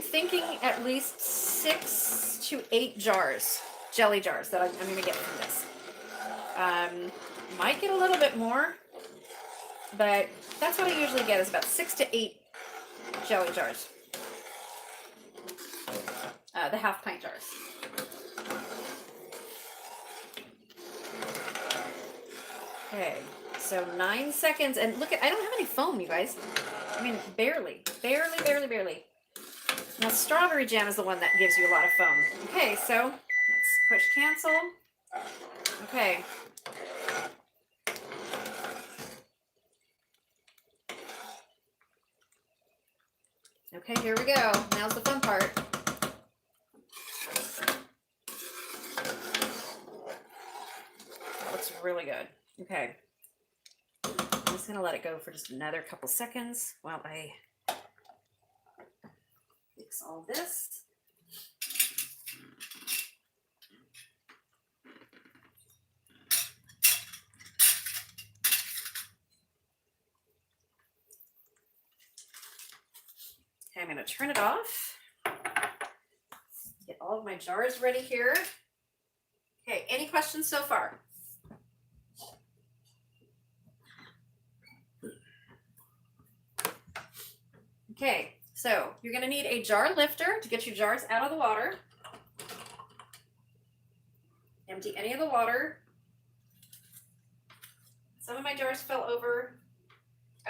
S1: thinking at least 6 to 8 jars, jelly jars, that I'm going to get from this. Might get a little bit more, but that's what I usually get, is about 6 to 8 jelly jars. The half-pint jars. Okay, so 9 seconds, and look at, I don't have any foam, you guys. I mean, barely. Now, strawberry jam is the one that gives you a lot of foam. Okay, so let's push cancel. Okay. Okay, here we go. Now's the fun part. That looks really good. Okay. I'm just going to let it go for just another couple seconds while I fix all this. going to turn it off. Get all of my jars ready here. Okay, any questions so far? Okay, so you're going to need a jar lifter to get your jars out of the water. Empty any of the water. Some of my jars fell over,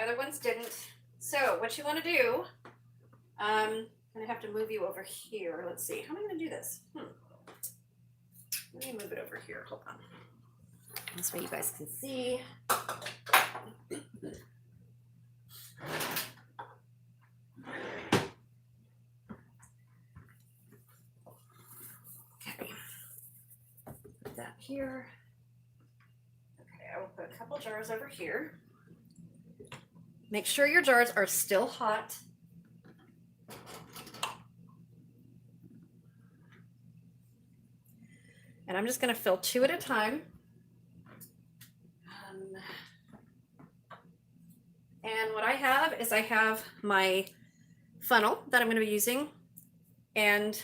S1: other ones didn't. So what you want to do, I'm going to have to move you over here. Let's see, how am I going to do this? Let me move it over here, hold on. This way you guys can see. Okay, put that here. Okay, I will put a couple jars over here. Make sure your jars are still hot. And I'm just going to fill 2 at a time. And what I have is I have my funnel that I'm going to be using and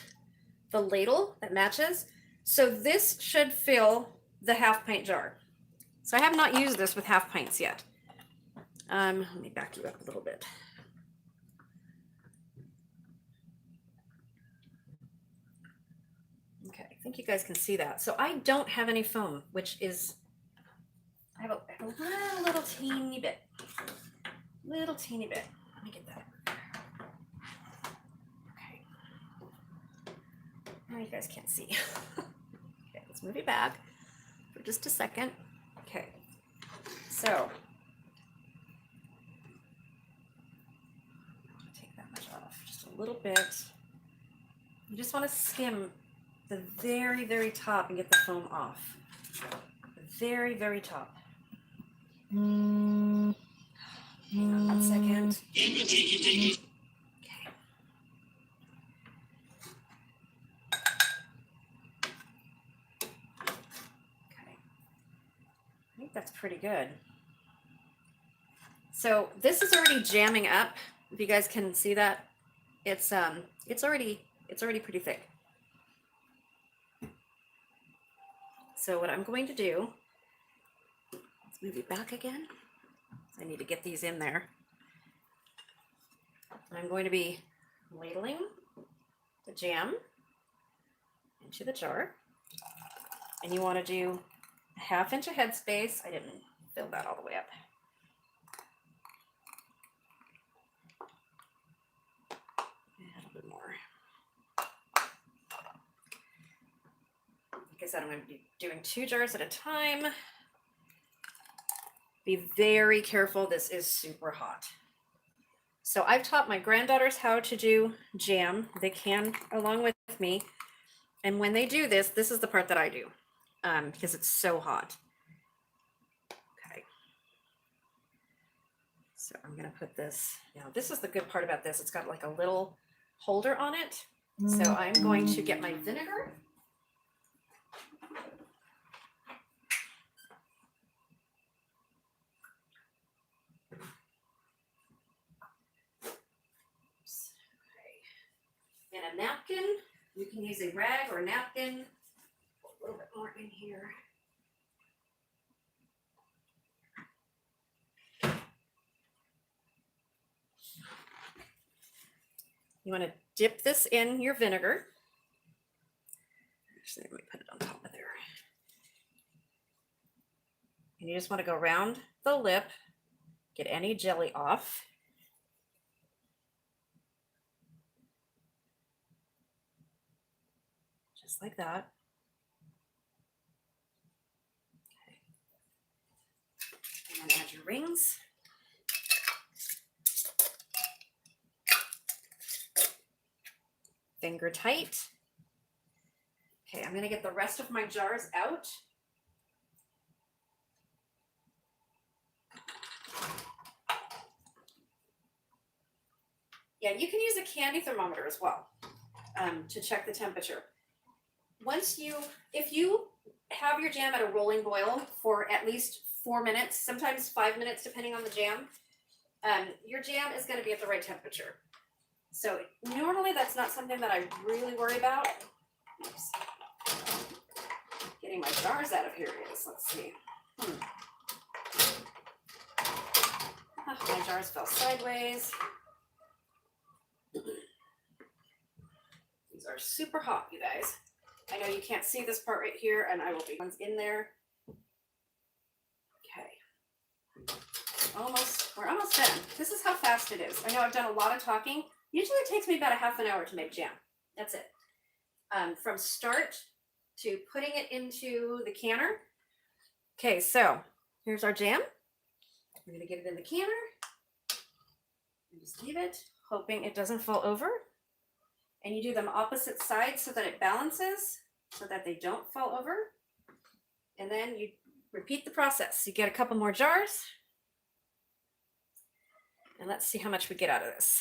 S1: the ladle that matches. So this should fill the half pint jar. So I have not used this with half pints yet. Let me back you up a little bit. Okay, I think you guys can see that. So I don't have any foam, which is, I have a little teeny bit. Little teeny bit. Let me get that. Okay. Now you guys can't see. Okay, let's move it back for just a second. Okay, so take that much off, just a little bit. You just want to skim the very, very top and get the foam off. The very, very top. Hang on 1 second. Okay. I think that's pretty good. So this is already jamming up. If you guys can see that, it's already pretty thick. So what I'm going to do, let's move it back again. I need to get these in there. I'm going to be ladling the jam into the jar. And you want to do a 1/2 inch of headspace. I didn't fill that all the way up. A little bit more. Like I said, I'm going to be doing 2 jars at a time. Be very careful. This is super hot. So I've taught my granddaughters how to do jam. They can along with me. And when they do this, this is the part that I do because it's so hot. Okay. So I'm going to put this, this is the good part about this. It's got like a little holder on it. So I'm going to get my vinegar. And a napkin. You can use a rag or a napkin. A little bit more in here. You want to dip this in your vinegar. Actually, let me put it on top of there. And you just want to go around the lip, get any jelly off. Just like that. Okay. And then add your rings. Finger tight. Okay, I'm going to get the rest of my jars out. Yeah, you can use a candy thermometer as well to check the temperature. If you have your jam at a rolling boil for at least 4 minutes, sometimes 5 minutes, depending on the jam, your jam is going to be at the right temperature. So normally that's not something that I really worry about. Oops. Getting my jars out of here is, let's see. Oh, my jars fell sideways. These are super hot, you guys. I know you can't see this part right here, and I will be ones in there. Okay. We're almost done. This is how fast it is. I know I've done a lot of talking. Usually it takes me about a half an hour to make jam. That's it. From start to putting it into the canner. Okay, so here's our jam. We're gonna get it in the canner. And just leave it, hoping it doesn't fall over. And you do them opposite sides so that it balances, so that they don't fall over. And then you repeat the process. You get a couple more jars. And let's see how much we get out of this.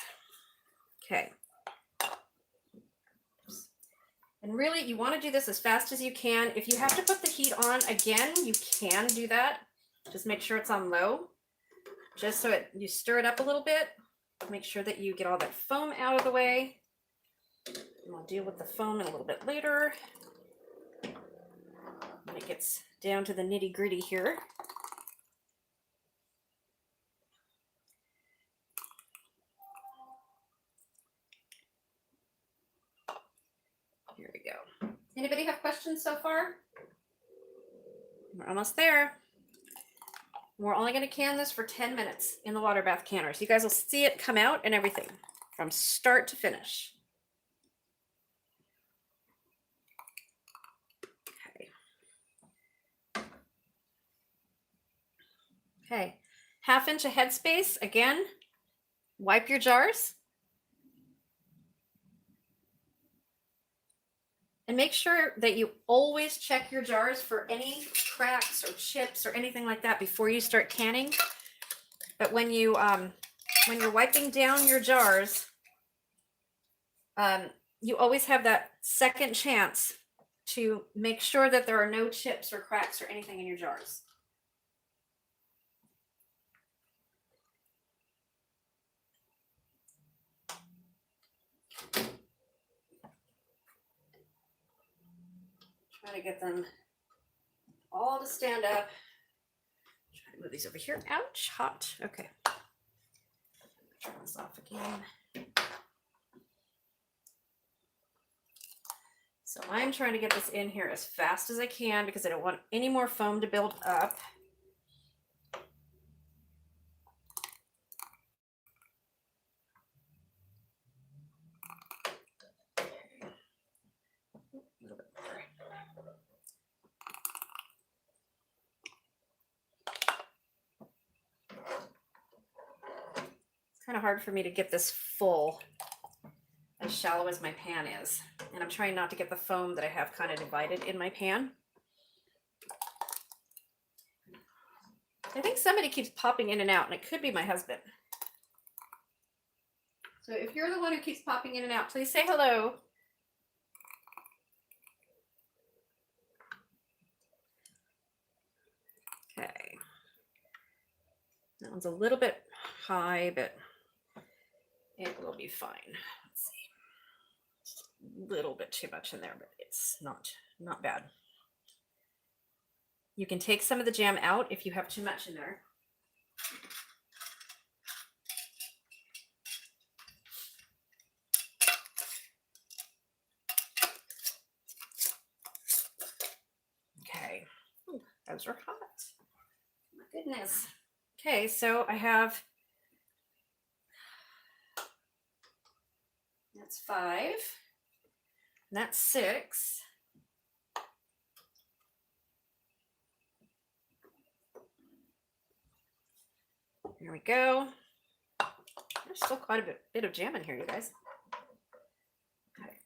S1: Okay. And really, you want to do this as fast as you can. If you have to put the heat on again, you can do that. Just make sure it's on low. Just so you stir it up a little bit. Make sure that you get all that foam out of the way. And we'll deal with the foam in a little bit later. When it gets down to the nitty-gritty here. Here we go. Anybody have questions so far? We're almost there. We're only going to can this for 10 minutes in the water bath canner. So you guys will see it come out and everything from start to finish. Okay. Okay. 1/2 inch of headspace. Again, wipe your jars. And make sure that you always check your jars for any cracks or chips or anything like that before you start canning. But when you're wiping down your jars, you always have that second chance to make sure that there are no chips or cracks or anything in your jars. Try to get them all to stand up. Try to move these over here. Ouch, hot. Okay. Turn this off again. So I'm trying to get this in here as fast as I can because I don't want any more foam to build up. Kind of hard for me to get this full, as shallow as my pan is. And I'm trying not to get the foam that I have kind of divided in my pan. I think somebody keeps popping in and out, and it could be my husband. So if you're the one who keeps popping in and out, please say hello. Okay. That one's a little bit high, but it will be fine. Let's see. Just a little bit too much in there, but it's not bad. You can take some of the jam out if you have too much in there. Okay. Ooh, those are hot. My goodness. Okay, so I have, that's 5, and that's 6. Here we go. There's still quite a bit of jam in here, you guys. Okay.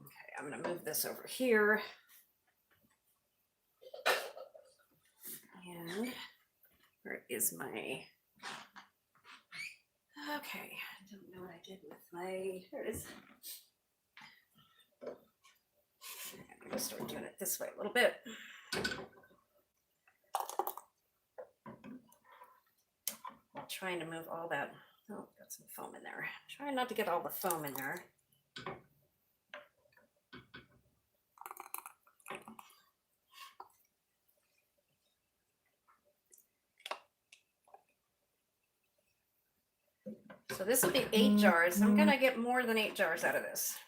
S1: Okay, I'm going to move this over here. And where is my, okay, I don't know what I did with my, there it is. Okay, I'm going to start doing it this way a little bit. trying to move all that. Oh, got some foam in there. Trying not to get all the foam in there. So this will be 8 jars. I'm gonna get more than 8 jars out of this.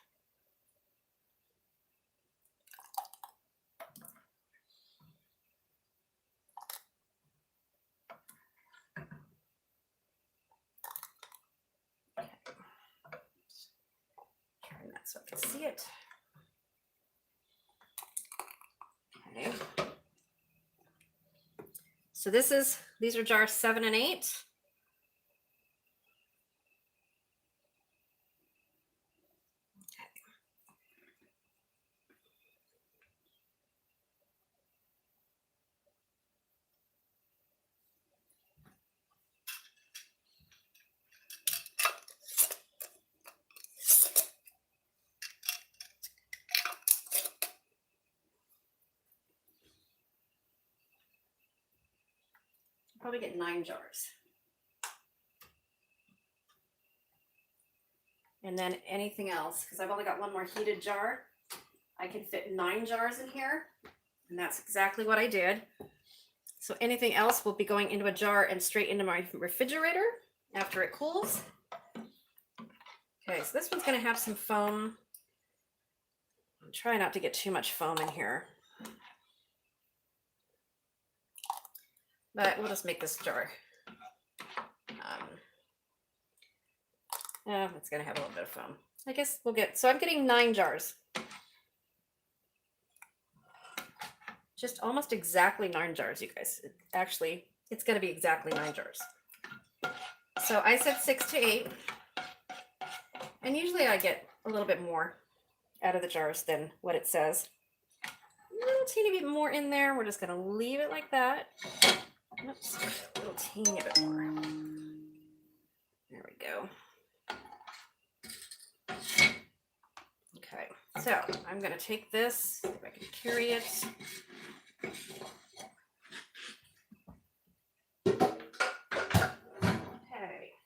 S1: Okay. Turn that so I can see it. Okay. So these are jars 7 and 8. Probably get 9 jars. And then anything else, because I've only got one more heated jar, I can fit 9 jars in here. And that's exactly what I did. So anything else will be going into a jar and straight into my refrigerator after it cools. Okay, so this one's going to have some foam. I'll try not to get too much foam in here. But we'll just make this jar. It's going to have a little bit of foam. I guess we'll get, so I'm getting 9 jars. Just almost exactly 9 jars, you guys. Actually, it's going to be exactly 9 jars. So I said 6 to 8. And usually I get a little bit more out of the jars than what it says. A little teeny bit more in there. We're just going to leave it like that. Oops, a little teeny bit more. There we go. Okay, so I'm going to take this, see if I can carry it. Okay,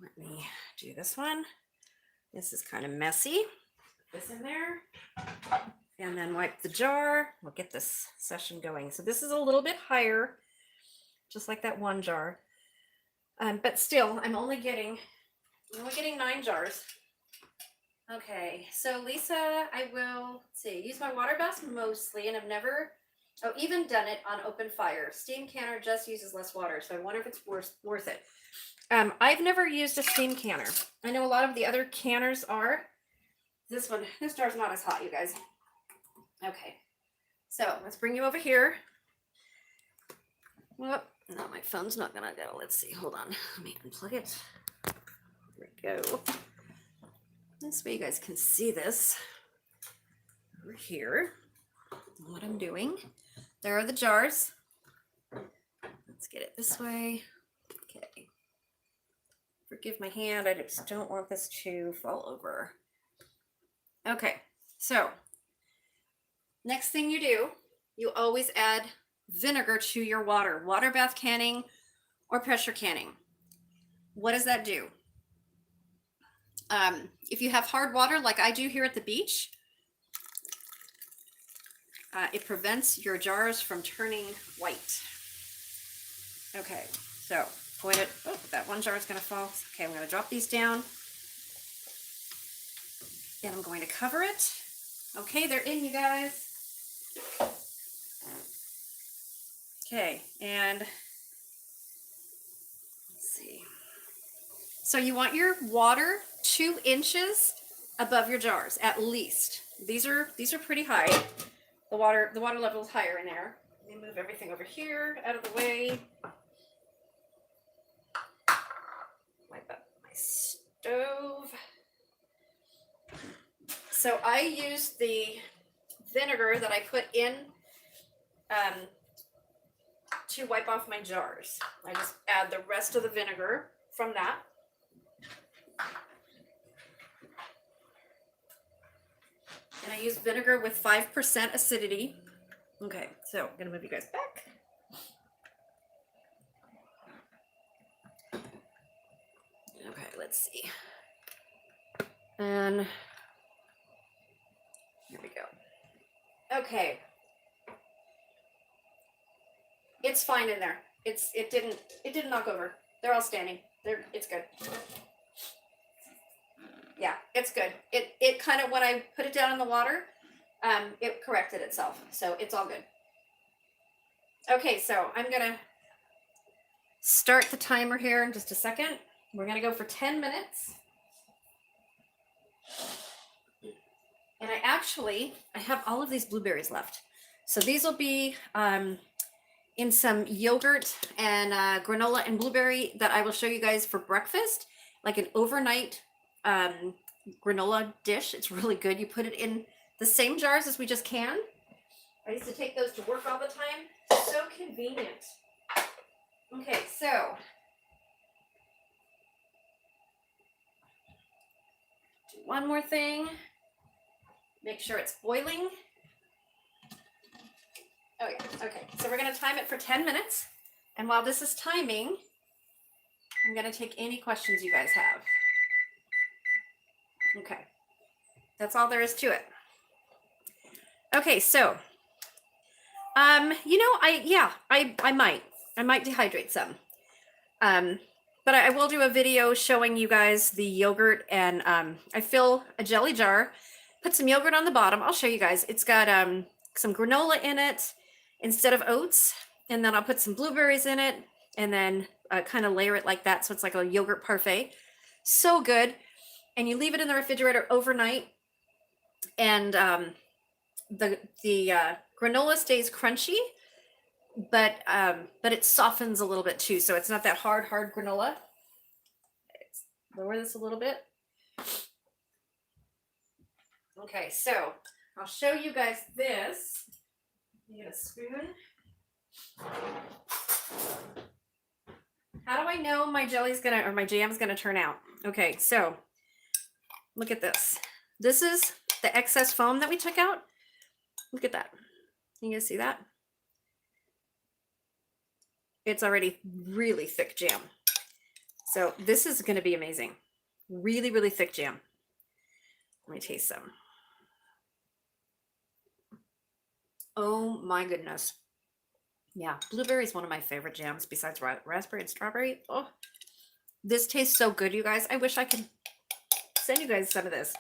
S1: let me do this one. This is kind of messy. Put this in there. And then wipe the jar. We'll get this session going. So this is a little bit higher, just like that one jar. But still, I'm only getting 9 jars. Okay, so Lisa, I will use my water bath mostly, and I've never even done it on open fire. Steam canner just uses less water, so I wonder if it's worth it. I've never used a steam canner. I know a lot of the other canners are. This jar's not as hot, you guys. Okay, so let's bring you over here. Well, no, my phone's not gonna go. Let's see, hold on. Let me unplug it. There we go. This way you guys can see this over here, what I'm doing. There are the jars. Let's get it this way. Okay. Forgive my hand, I just don't want this to fall over. Okay, so next thing you do, you always add vinegar to your water bath canning or pressure canning. What does that do? If you have hard water like I do here at the beach, it prevents your jars from turning white. Okay, so that one jar is going to fall. Okay, I'm going to drop these down. And I'm going to cover it. Okay, they're in, you guys. Okay, and let's see. So you want your water 2 inches above your jars, at least. These are pretty high. The water level is higher in there. Let me move everything over here out of the way. Wipe up my stove. So I use the vinegar that I put in to wipe off my jars. I just add the rest of the vinegar from that. And I use vinegar with 5% acidity. Okay, so I'm gonna move you guys back. let's see. And here we go. Okay. It's fine in there. It didn't knock over. They're all standing. It's good. Yeah, it's good. It kind of, when I put it down in the water, it corrected itself. So it's all good. Okay, so I'm gonna start the timer here in just a second. We're gonna go for 10 minutes. And I have all of these blueberries left. So these will be in some yogurt and granola and blueberry that I will show you guys for breakfast, like an overnight granola dish. It's really good. You put it in the same jars as we just canned. I used to take those to work all the time. So convenient. Okay, so do one more thing. Make sure it's boiling. Oh yeah, okay. So we're gonna time it for 10 minutes. And while this is timing, I'm gonna take any questions you guys have. Okay, that's all there is to it. Okay, so, you know, I might dehydrate some. But I will do a video showing you guys the yogurt, and I fill a jelly jar, put some yogurt on the bottom. I'll show you guys. It's got some granola in it instead of oats, and then I'll put some blueberries in it, and then kind of layer it like that, so it's like a yogurt parfait. So good. And you leave it in the refrigerator overnight, and the granola stays crunchy, but it softens a little bit too, so it's not that hard granola. Let's lower this a little bit. Okay, so I'll show you guys this. You get a spoon. How do I know my my jam's gonna turn out? Okay, so look at this. This is the excess foam that we took out. Look at that. You guys see that? It's already really thick jam. So this is going to be amazing. Really, really thick jam. Let me taste some. Oh my goodness. Yeah, blueberry is one of my favorite jams besides raspberry and strawberry. Oh, this tastes so good, you guys. I wish I could send you guys some of this.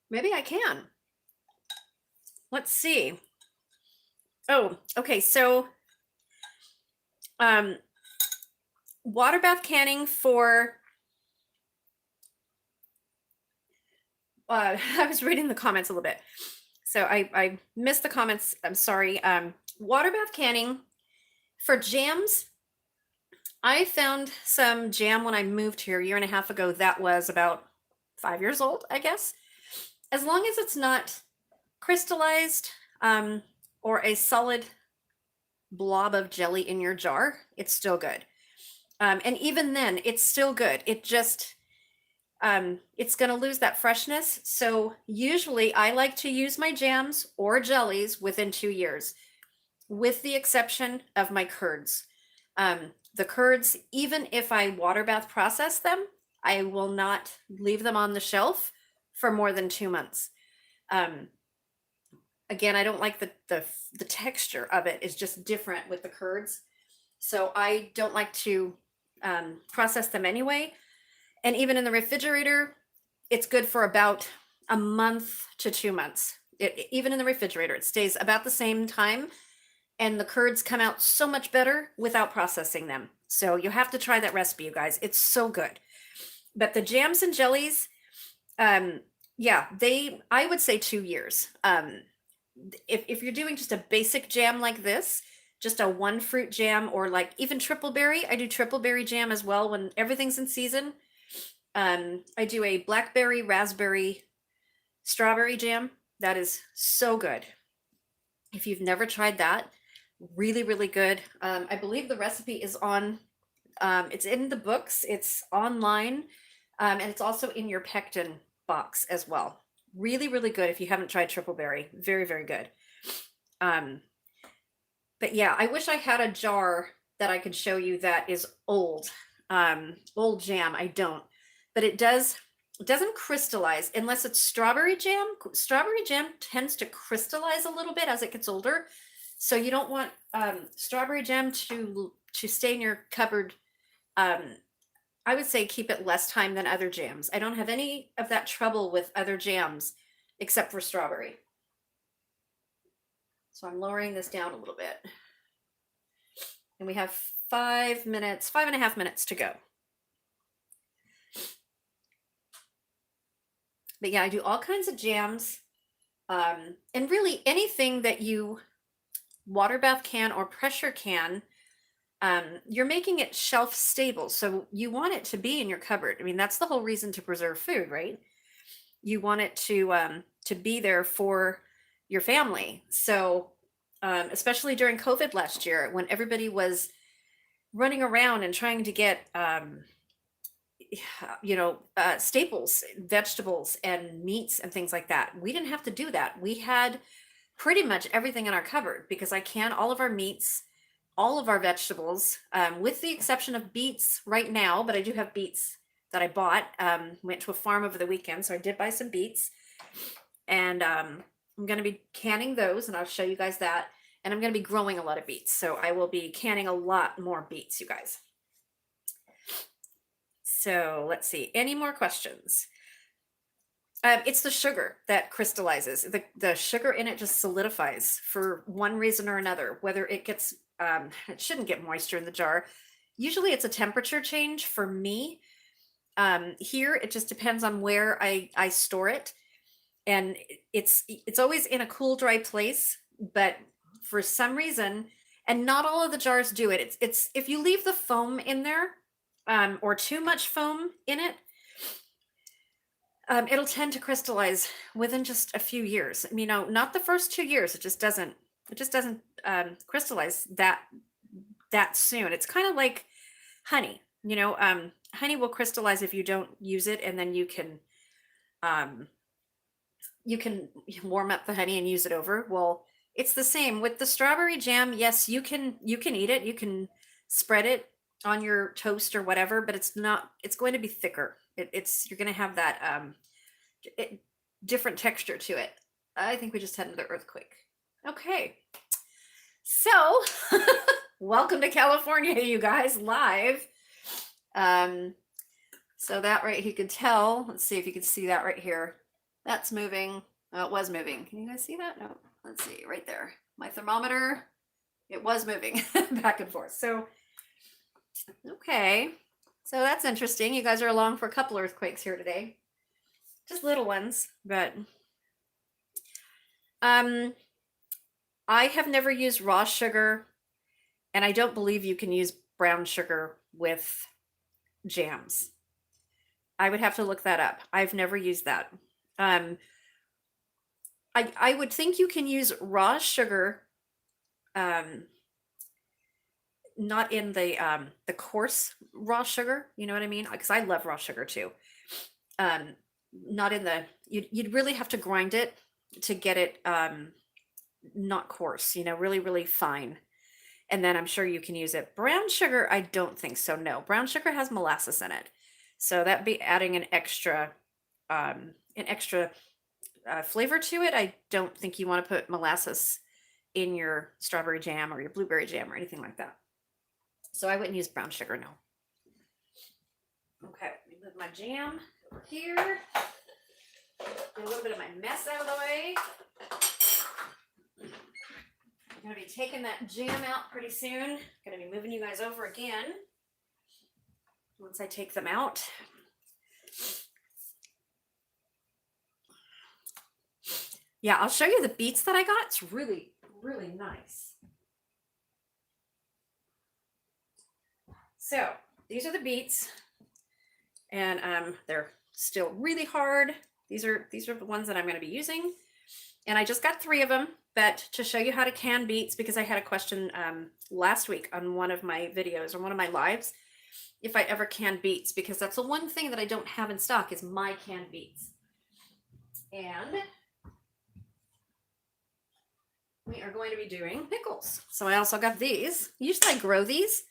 S1: Maybe I can. Let's see. Oh, okay. So, water bath canning for, I was reading the comments a little bit. So I missed the comments. I'm sorry. Water bath canning for jams. I found some jam when I moved here a year and a half ago that was about 5 years old, I guess. As long as it's not crystallized or a solid blob of jelly in your jar, it's still good. And even then, it's still good. It just, it's going to lose that freshness. So usually I like to use my jams or jellies within 2 years, with the exception of my curds. The curds, even if I water bath process them, I will not leave them on the shelf for more than 2 months. Again, I don't like the texture of it is just different with the curds. So I don't like to process them anyway. And even in the refrigerator, it's good for about a month to 2 months. Even in the refrigerator, it stays about the same time. And the curds come out so much better without processing them. So you have to try that recipe, you guys. It's so good. But the jams and jellies, yeah, I would say 2 years. If you're doing just a basic jam like this, just a one fruit jam, or like even triple berry, I do triple berry jam as well when everything's in season. I do a blackberry, raspberry, strawberry jam. That is so good. If you've never tried that, really, really good. I believe the recipe is on, it's in the books, it's online, and it's also in your pectin box as well. Really, really good if you haven't tried triple berry. Very, very good. But yeah, I wish I had a jar that I could show you that is old. old jam. I don't, but it doesn't crystallize unless it's strawberry jam. Strawberry jam tends to crystallize a little bit as it gets older. So you don't want strawberry jam to stay in your cupboard. I would say keep it less time than other jams. I don't have any of that trouble with other jams except for strawberry. So I'm lowering this down a little bit. And we have 5 minutes, 5.5 minutes to go. But yeah, I do all kinds of jams. And really anything that you water bath can or pressure can, you're making it shelf stable. So you want it to be in your cupboard. I mean, that's the whole reason to preserve food, right? You want it to be there for your family. So especially during COVID last year, when everybody was running around and trying to get staples, vegetables and meats and things like that, we didn't have to do that. We had pretty much everything in our cupboard because I can all of our meats, all of our vegetables, with the exception of beets right now, but I do have beets that I bought. Went to a farm over the weekend, so I did buy some beets, and I'm going to be canning those, and I'll show you guys that. And I'm going to be growing a lot of beets, so I will be canning a lot more beets, you guys. So let's see, any more questions? It's the sugar that crystallizes. The sugar in it just solidifies for one reason or another, whether it gets, it shouldn't get moisture in the jar. Usually it's a temperature change for me. Here, it just depends on where I store it. And it's always in a cool, dry place, but for some reason, and not all of the jars do it. It's if you leave the foam in there, or too much foam in it, it'll tend to crystallize within just a few years. You know, not the first 2 years. It just doesn't crystallize that soon. It's kind of like honey. You know, honey will crystallize if you don't use it, and then you can warm up the honey and use it over. Well, it's the same with the strawberry jam. Yes, you can eat it. You can spread it on your toast or whatever, but it's going to be thicker. You're going to have that different texture to it. I think we just had another earthquake. Okay. So, welcome to California, you guys, live. So that right, you can tell, let's see if you can see that right here. That's moving. Oh, it was moving. Can you guys see that? No, let's see right there. My thermometer, it was moving back and forth. So, okay. So that's interesting. You guys are along for a couple earthquakes here today. Just little ones, but I have never used raw sugar, and I don't believe you can use brown sugar with jams. I would have to look that up. I've never used that. I would think you can use raw sugar, not in the coarse raw sugar, you know what I mean? Because I love raw sugar too. Not in the, you'd really have to grind it to get it not coarse, you know, really, really fine. And then I'm sure you can use it. Brown sugar, I don't think so. No, brown sugar has molasses in it. So that'd be adding an extra flavor to it. I don't think you want to put molasses in your strawberry jam or your blueberry jam or anything like that. So I wouldn't use brown sugar, no. Okay, let me move my jam over here. Get a little bit of my mess out of the way. I'm going to be taking that jam out pretty soon. Going to be moving you guys over again once I take them out. Yeah, I'll show you the beets that I got. It's really, really nice. So these are the beets, and they're still really hard. These are the ones that I'm going to be using, and I just got 3 of them. But to show you how to can beets, because I had a question last week on one of my videos or one of my lives, if I ever can beets, because that's the one thing that I don't have in stock is my canned beets. And we are going to be doing pickles. So I also got these. Usually I grow these,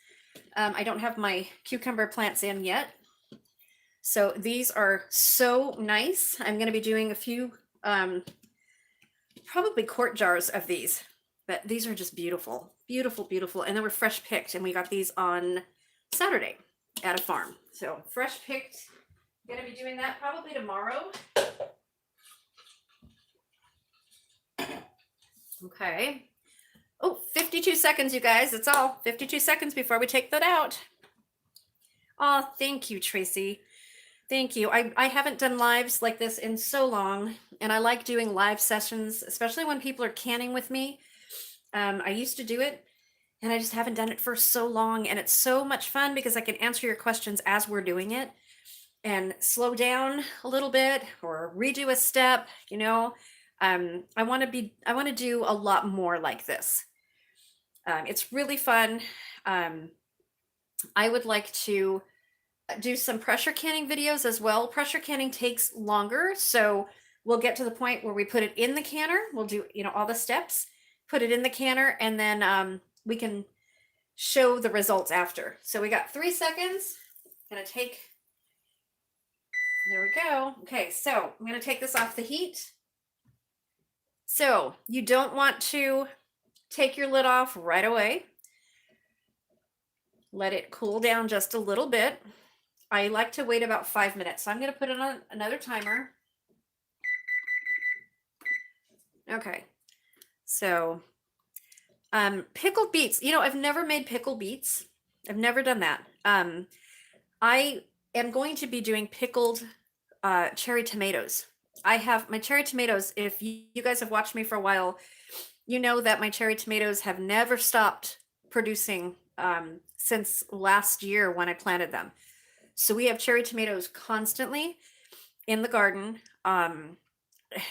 S1: I don't have my cucumber plants in yet. So these are so nice. I'm going to be doing a few, probably quart jars of these, but these are just beautiful, beautiful, beautiful. And they were fresh picked, and we got these on Saturday at a farm. So fresh picked, I'm going to be doing that probably tomorrow. Okay. Oh, 52 seconds, you guys. That's all. 52 seconds before we take that out. Oh, thank you, Tracy. Thank you. I haven't done lives like this in so long, and I like doing live sessions, especially when people are canning with me. I used to do it, and I just haven't done it for so long, and it's so much fun because I can answer your questions as we're doing it and slow down a little bit or redo a step, you know. I want to do a lot more like this. It's really fun. I would like to do some pressure canning videos as well. Pressure canning takes longer, so we'll get to the point where we put it in the canner. We'll do, you know, all the steps, put it in the canner, and then we can show the results after. So we got 3 seconds. Gonna take, there we go. Okay, so I'm gonna take this off the heat. So you don't want to take your lid off right away. Let it cool down just a little bit. I like to wait about 5 minutes. So I'm going to put it on another timer. Okay. So pickled beets. You know, I've never made pickled beets. I've never done that. I am going to be doing pickled cherry tomatoes. I have my cherry tomatoes. If you guys have watched me for a while, you know that my cherry tomatoes have never stopped producing since last year when I planted them. So we have cherry tomatoes constantly in the garden.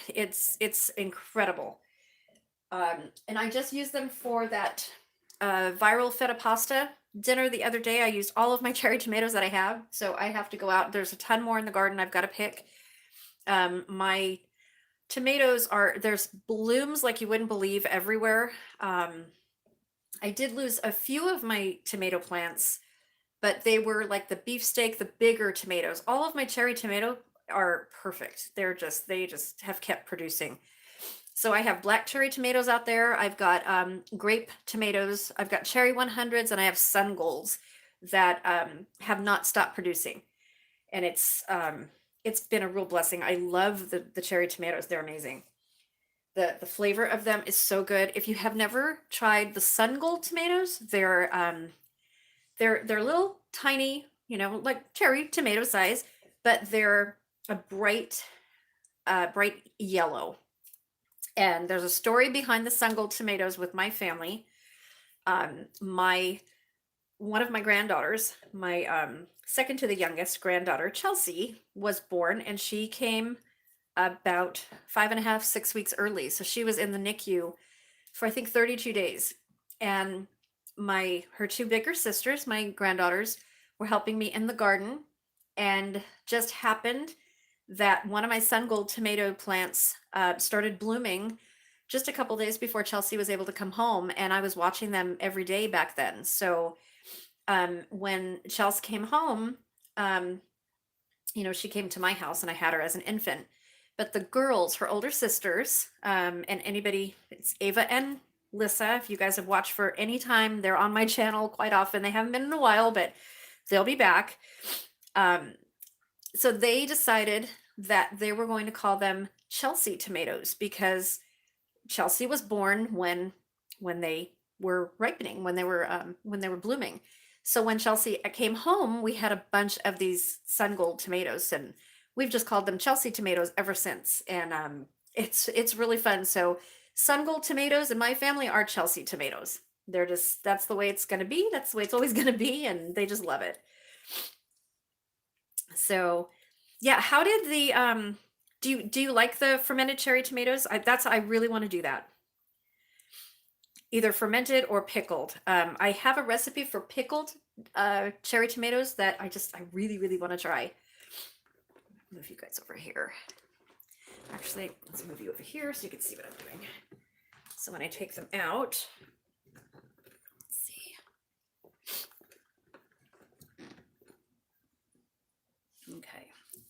S1: It's incredible. And I just used them for that viral feta pasta dinner the other day. I used all of my cherry tomatoes that I have. So I have to go out. There's a ton more in the garden I've got to pick. My tomatoes there's blooms like you wouldn't believe everywhere. I did lose a few of my tomato plants, but they were like the beefsteak, the bigger tomatoes. All of my cherry tomato are perfect. They just have kept producing. So I have black cherry tomatoes out there. I've got grape tomatoes. I've got cherry 100s, and I have sun golds that have not stopped producing. And it's been a real blessing. I love the cherry tomatoes. They're amazing. The flavor of them is so good. If you have never tried the sun gold tomatoes, they're little tiny, you know, like cherry tomato size, but they're a bright yellow. And there's a story behind the sun gold tomatoes with my family. One of my granddaughters, my second to the youngest granddaughter, Chelsea, was born, and she came about 5.5, 6 weeks early. So she was in the NICU for I think 32 days. And her two bigger sisters, my granddaughters, were helping me in the garden, and just happened that one of my sun gold tomato plants started blooming just a couple days before Chelsea was able to come home, and I was watching them every day back then. So when Chelsea came home, you know, she came to my house, and I had her as an infant. But the girls, her older sisters, and anybody, it's Ava and Lissa, if you guys have watched for any time, they're on my channel quite often. They haven't been in a while, but they'll be back. So they decided that they were going to call them Chelsea tomatoes because Chelsea was born when they were ripening, when they were blooming. So when Chelsea came home, we had a bunch of these sun gold tomatoes, and we've just called them Chelsea tomatoes ever since. And it's really fun. So sun gold tomatoes in my family are Chelsea tomatoes. That's the way it's going to be. That's the way it's always going to be. And they just love it. So yeah, how did the, do you like the fermented cherry tomatoes? I really want to do that. Either fermented or pickled. I have a recipe for pickled cherry tomatoes that I really, really want to try. Move you guys over here. Actually, let's move you over here so you can see what I'm doing. So when I take them out, let's see.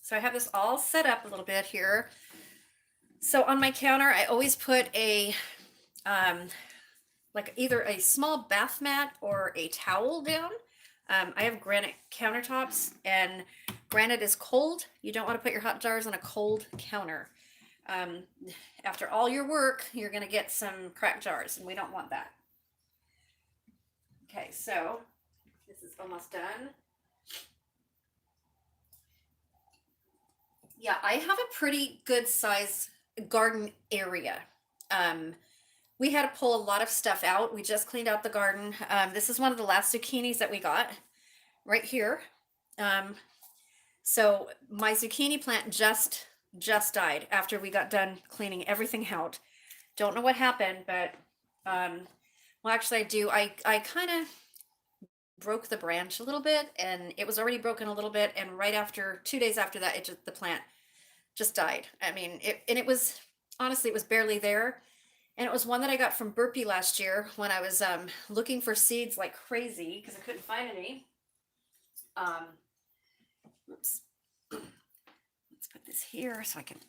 S1: So I have this all set up a little bit here. So on my counter, I always put a, like either a small bath mat or a towel down. I have granite countertops, and granite is cold. You don't want to put your hot jars on a cold counter. Um, After all your work, you're going to get some cracked jars, and we don't want that. Okay, so this is almost done. Yeah, I have a pretty good size garden area. We had to pull a lot of stuff out. We just cleaned out the garden. This is one of the last zucchinis that we got right here. So my zucchini plant just died after we got done cleaning everything out. Don't know what happened, but well, actually I do. I kind of broke the branch a little bit, and it was already broken a little bit, and right after 2 days after that, the plant just died. I mean, it was, honestly, it was barely there. And it was one that I got from Burpee last year when I was looking for seeds like crazy because I couldn't find any. Oops. Let's put this here so I can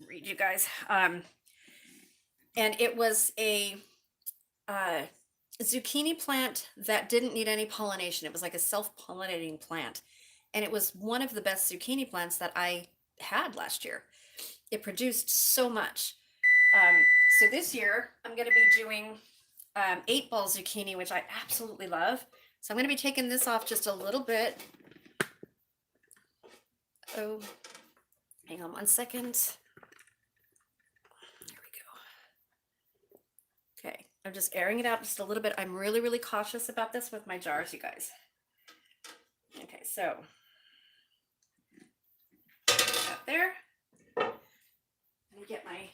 S1: read you guys. And it was a zucchini plant that didn't need any pollination. It was like a self-pollinating plant. And it was one of the best zucchini plants that I had last year. It produced so much. So this year I'm going to be doing 8-ball zucchini, which I absolutely love. So I'm going to be taking this off just a little bit. Oh, hang on one second. There we go. Okay, I'm just airing it out just a little bit. I'm really, really cautious about this with my jars, you guys. Okay, so that there. Let me get my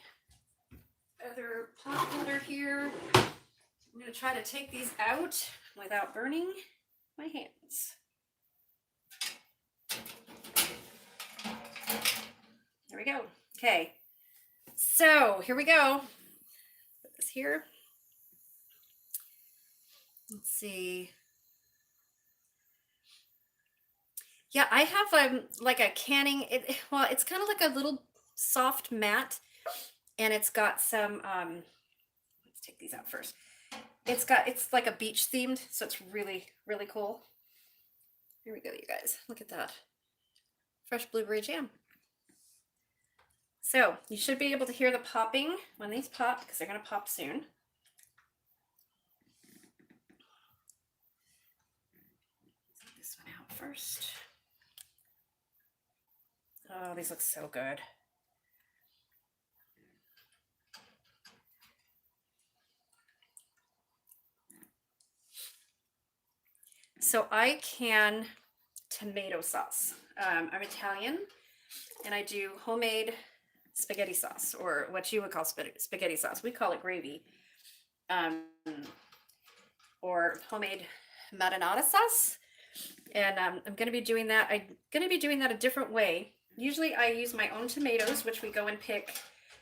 S1: other pot holder here. I'm going to try to take these out without burning my hands. There we go. Okay, so here we go. Put this here. Let's see. Yeah, I have like a canning. Well, it's kind of like a little soft mat, and it's got some. Let's take these out first. It's like a beach themed, so it's really, really cool. Here we go, you guys. Look at that. Fresh blueberry jam. So you should be able to hear the popping when these pop, because they're going to pop soon. Take this one out first. Oh, these look so good. So I can tomato sauce. I'm Italian, and I do homemade spaghetti sauce, or what you would call spaghetti sauce. We call it gravy, or homemade marinara sauce. And I'm going to be doing that. I'm going to be doing that a different way. Usually I use my own tomatoes, which we go and pick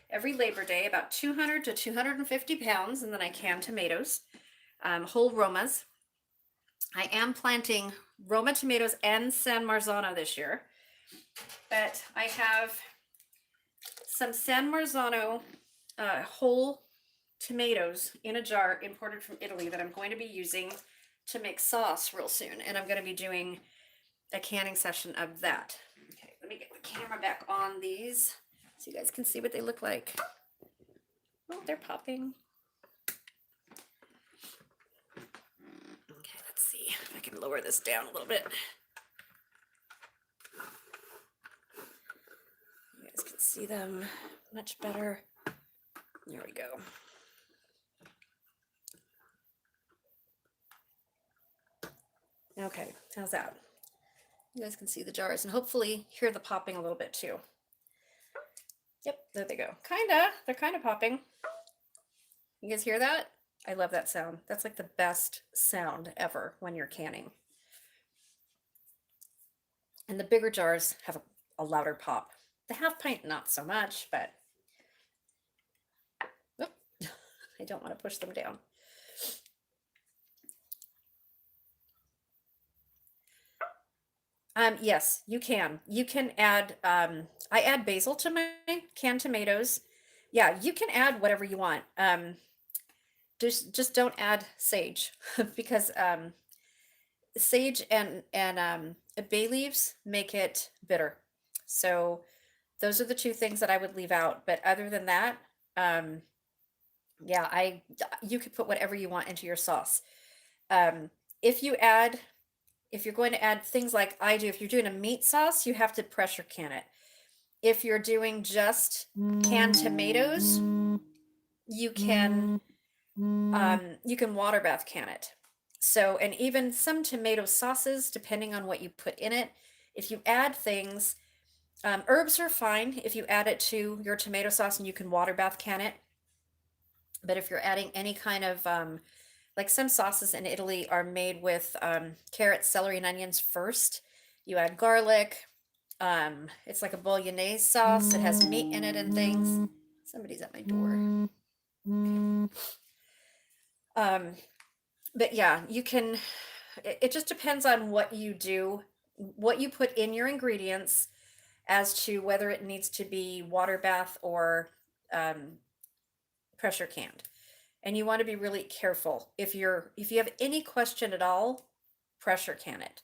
S1: every Labor Day, about 200 to 250 pounds, and then I can tomatoes, whole Romas. I am planting Roma tomatoes and San Marzano this year, but I have some San Marzano whole tomatoes in a jar imported from Italy that I'm going to be using to make sauce real soon, and I'm going to be doing a canning session of that. Okay, let me get the camera back on these so you guys can see what they look like. Oh, they're popping. Okay, let's see if I can lower this down a little bit. You guys can see them much better. There we go. Okay, how's that? You guys can see the jars and hopefully hear the popping a little bit too. Yep, there they go. They're kind of popping. You guys hear that? I love that sound. That's like the best sound ever when you're canning. And the bigger jars have a louder pop. The half pint, not so much, but whoop, I don't want to push them down. Yes, you can. You can add, I add basil to my canned tomatoes. Yeah, you can add whatever you want. Just don't add sage because sage and bay leaves make it bitter. So those are the two things that I would leave out. But other than that, um, yeah, you could put whatever you want into your sauce. Um, if you add, if you're going to add things like I do, if you're doing a meat sauce, you have to pressure can it. If you're doing just canned tomatoes, you can you can water bath can it. So, and even some tomato sauces, depending on what you put in it, if you add things, herbs are fine if you add it to your tomato sauce and you can water bath can it. But if you're adding any kind of like some sauces in Italy are made with carrots, celery, and onions first. You add garlic. It's like a bolognese sauce. It has meat in it and things. Somebody's at my door. But yeah, you can, it just depends on what you do, what you put in your ingredients as to whether it needs to be water bath or um, pressure canned. And you want to be really careful. If you have any question at all, pressure can it.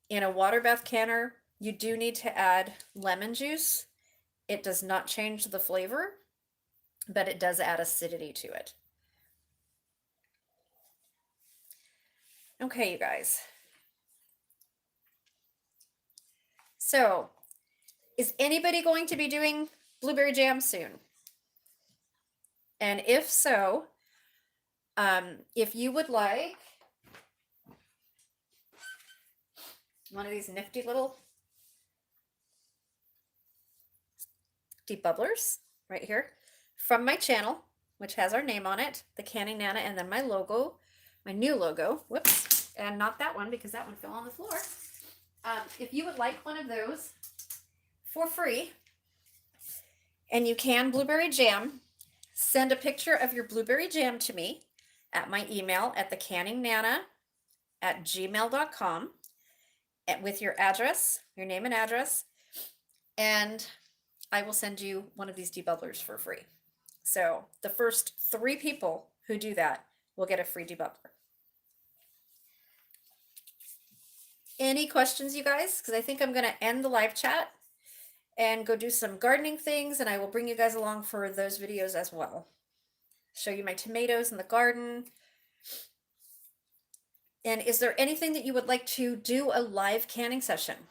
S1: In a water bath canner, you do need to add lemon juice. It does not change the flavor, but it does add acidity to it. Okay, you guys. So, is anybody going to be doing blueberry jam soon? And if so, if you would like one of these nifty little de-bubblers right here from my channel, which has our name on it, the Canning Nana, and then my logo, my new logo, whoops, and not that one because that one fell on the floor. If you would like one of those for free, and you can blueberry jam, send a picture of your blueberry jam to me at my email at thecanningnana@gmail.com with your address, your name and address, and I will send you one of these debubblers for free. So the first 3 people who do that will get a free debubbler. Any questions, you guys? Because I think I'm going to end the live chat and go do some gardening things, and I will bring you guys along for those videos as well. Show you my tomatoes in the garden. And is there anything that you would like to do a live canning session?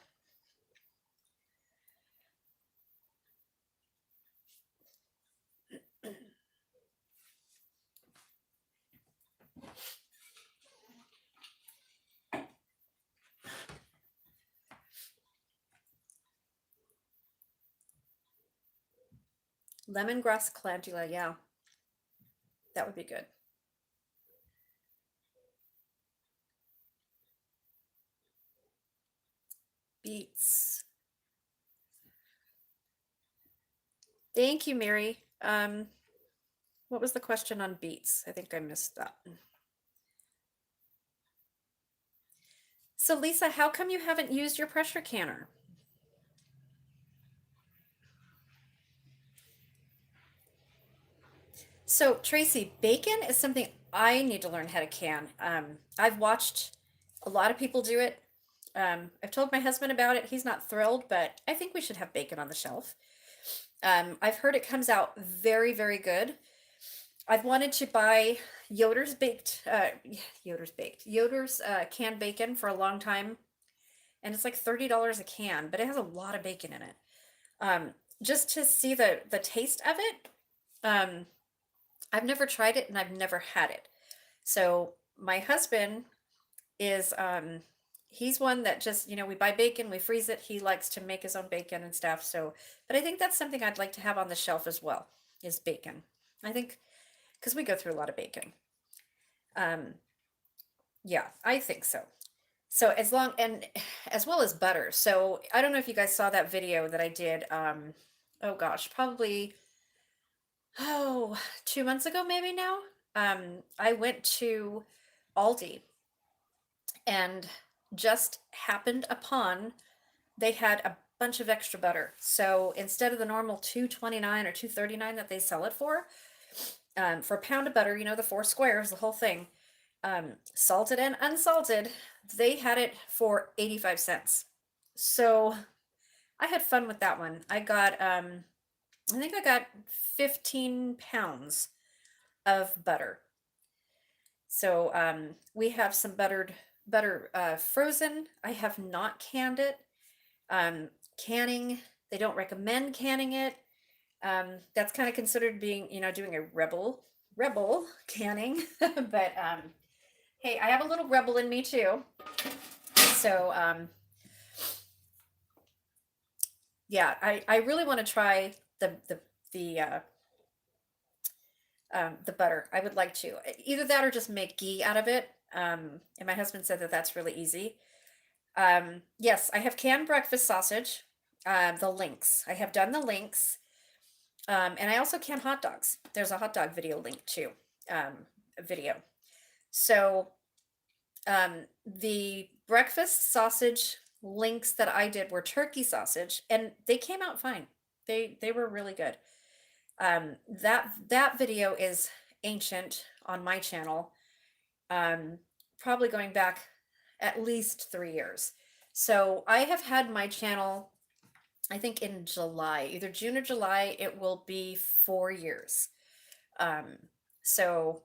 S1: Lemongrass calendula, yeah. That would be good. Beets. Thank you, Mary. What was the question on beets? I think I missed that. So Lisa, how come you haven't used your pressure canner? So Tracy, bacon is something I need to learn how to can. I've watched a lot of people do it. I've told my husband about it. He's not thrilled, but I think we should have bacon on the shelf. I've heard it comes out very, very good. I've wanted to buy Yoder's canned bacon for a long time, and it's like $30 a can, but it has a lot of bacon in it. Just to see the taste of it. I've never tried it and I've never had it. So my husband is he's one that just, we buy bacon, we freeze it. He likes to make his own bacon and stuff. So, but I think that's something I'd like to have on the shelf as well, is bacon. I think because we go through a lot of bacon. Yeah, I think so. So as long and as well as butter. So I don't know if you guys saw that video that I did. Oh gosh, probably 2 months ago, maybe now. I went to Aldi and just happened upon, they had a bunch of extra butter. So instead of the normal 2.29 or 2.39 that they sell it for a pound of butter, you know, the 4 squares, the whole thing, salted and unsalted, they had it for 85 cents. So I had fun with that one. I think I got 15 pounds of butter. So we have some butter frozen. I have not canned it. Canning, they don't recommend canning it. That's kind of considered being, you know, doing a rebel canning. But hey, I have a little rebel in me too. So yeah, I really want to try the the butter. I would like to either that or just make ghee out of it. And my husband said that that's really easy. Yes, I have canned breakfast sausage. The links. I have done the links. And I also can hot dogs. There's a hot dog video link too. A video. So the breakfast sausage links that I did were turkey sausage, and they came out fine. They were really good. That video is ancient on my channel. Probably going back at least 3 years. So I have had my channel, I think in July, either June or July, it will be 4 years. So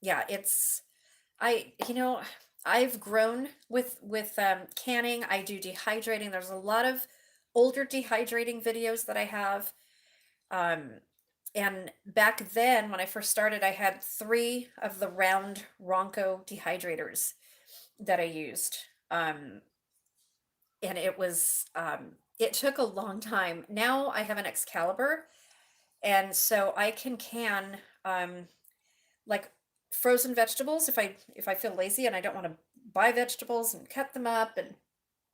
S1: yeah, you know, I've grown with canning. I do dehydrating. There's a lot of older dehydrating videos that I have. And back then, when I first started, I had 3 of the round Ronco dehydrators that I used. And it took a long time. Now I have an Excalibur, and so I can like frozen vegetables if I feel lazy and I don't want to buy vegetables and cut them up and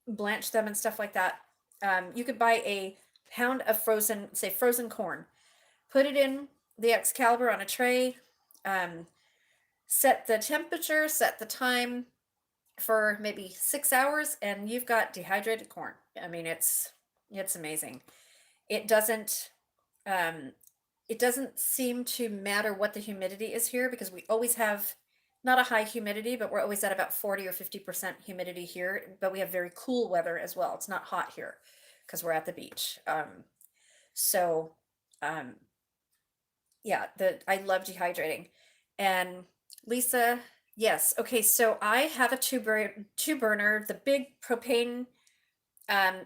S1: blanch them and stuff like that. You could buy a pound of frozen corn, put it in the Excalibur on a tray, set the temperature, set the time for maybe 6 hours, and you've got dehydrated corn. I mean, it's amazing. It doesn't um, it doesn't seem to matter what the humidity is here because we always have not a high humidity, but we're always at about 40 or 50% humidity here. But we have very cool weather as well. It's not hot here because we're at the beach. So um, yeah, I love dehydrating. And Lisa, yes, okay, so I have a two burner, the big propane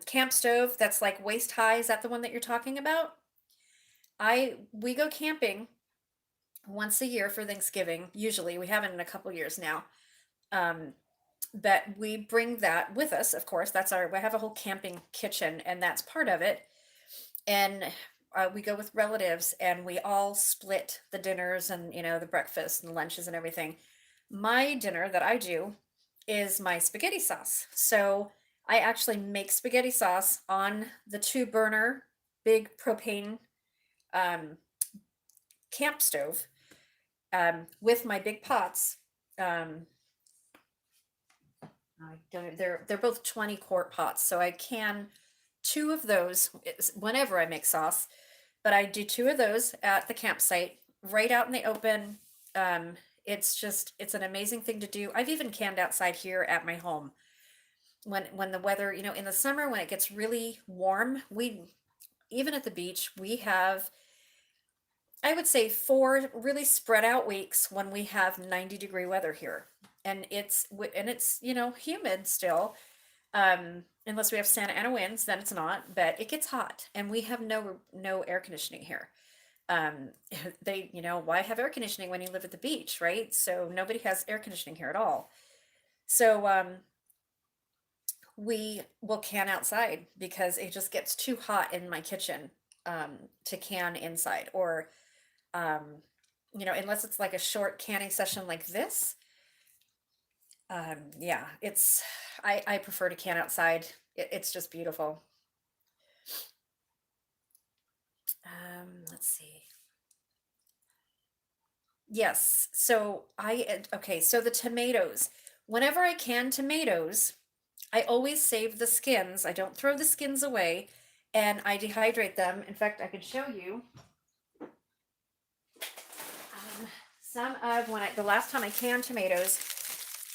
S1: camp stove that's like waist high. Is that the one that you're talking about? We go camping once a year for Thanksgiving. Usually, we haven't in a couple years now. Um, but we bring that with us, of course. We have a whole camping kitchen, and that's part of it. And we go with relatives, and we all split the dinners and, you know, the breakfast and the lunches and everything. My dinner that I do is my spaghetti sauce. So I actually make spaghetti sauce on the 2 burner big propane um, camp stove with my big pots. They're both 20-quart pots, so I can 2 of those whenever I make sauce. But I do 2 of those at the campsite, right out in the open. It's an amazing thing to do. I've even canned outside here at my home when the weather, you know, in the summer when it gets really warm. Even at the beach, we have, I would say, 4 really spread out weeks when we have 90-degree weather here. And it's, you know, humid still. Unless we have Santa Ana winds, then it's not, but it gets hot and we have no air conditioning here. Um, you know, why have air conditioning when you live at the beach, right? So nobody has air conditioning here at all. So we will can outside because it just gets too hot in my kitchen to can inside, or um, you know, unless it's like a short canning session like this. Yeah, I prefer to can outside. It's just beautiful. Let's see. Yes, so okay, so the tomatoes. Whenever I can tomatoes, I always save the skins. I don't throw the skins away, and I dehydrate them. In fact, I could show you some of the last time I canned tomatoes.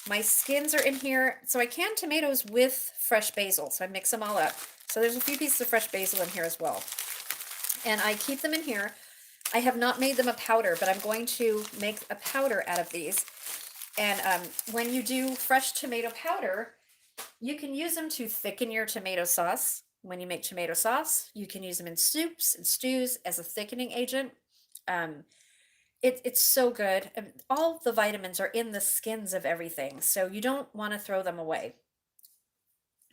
S1: My skins are in here. So I canned tomatoes with fresh basil. So I mix them all up. So there's a few pieces of fresh basil in here as well. And I keep them in here. I have not made them a powder, but I'm going to make a powder out of these. And when you do fresh tomato powder, you can use them to thicken your tomato sauce. When you make tomato sauce, you can use them in soups and stews as a thickening agent. It's so good. And all the vitamins are in the skins of everything, so you don't want to throw them away.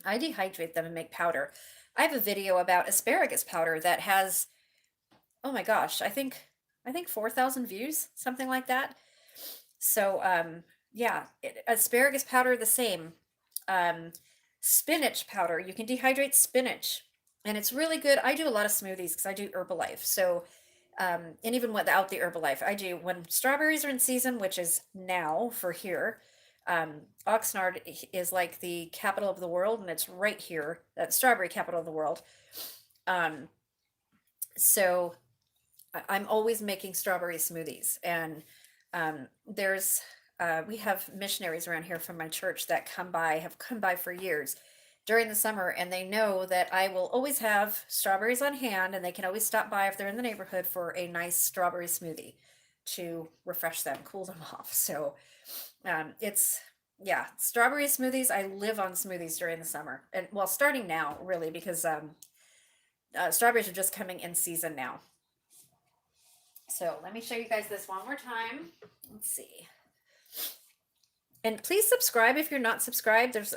S1: I dehydrate them and make powder. I have a video about asparagus powder that has, oh my gosh, I think 4,000 views, something like that. So yeah, asparagus powder the same. Spinach powder, you can dehydrate spinach, and it's really good. I do a lot of smoothies because I do Herbalife. So and even without the Herbalife, I do when strawberries are in season, which is now for here. Oxnard is like the capital of the world, and it's right here, that strawberry capital of the world. Um, so I'm always making strawberry smoothies, and there's we have missionaries around here from my church that have come by for years during the summer, and they know that I will always have strawberries on hand, and they can always stop by if they're in the neighborhood for a nice strawberry smoothie to refresh them, cool them off. So it's yeah, strawberry smoothies. I live on smoothies during the summer, and well, starting now really because strawberries are just coming in season now. So let me show you guys this one more time. Let's see. And please subscribe if you're not subscribed. There's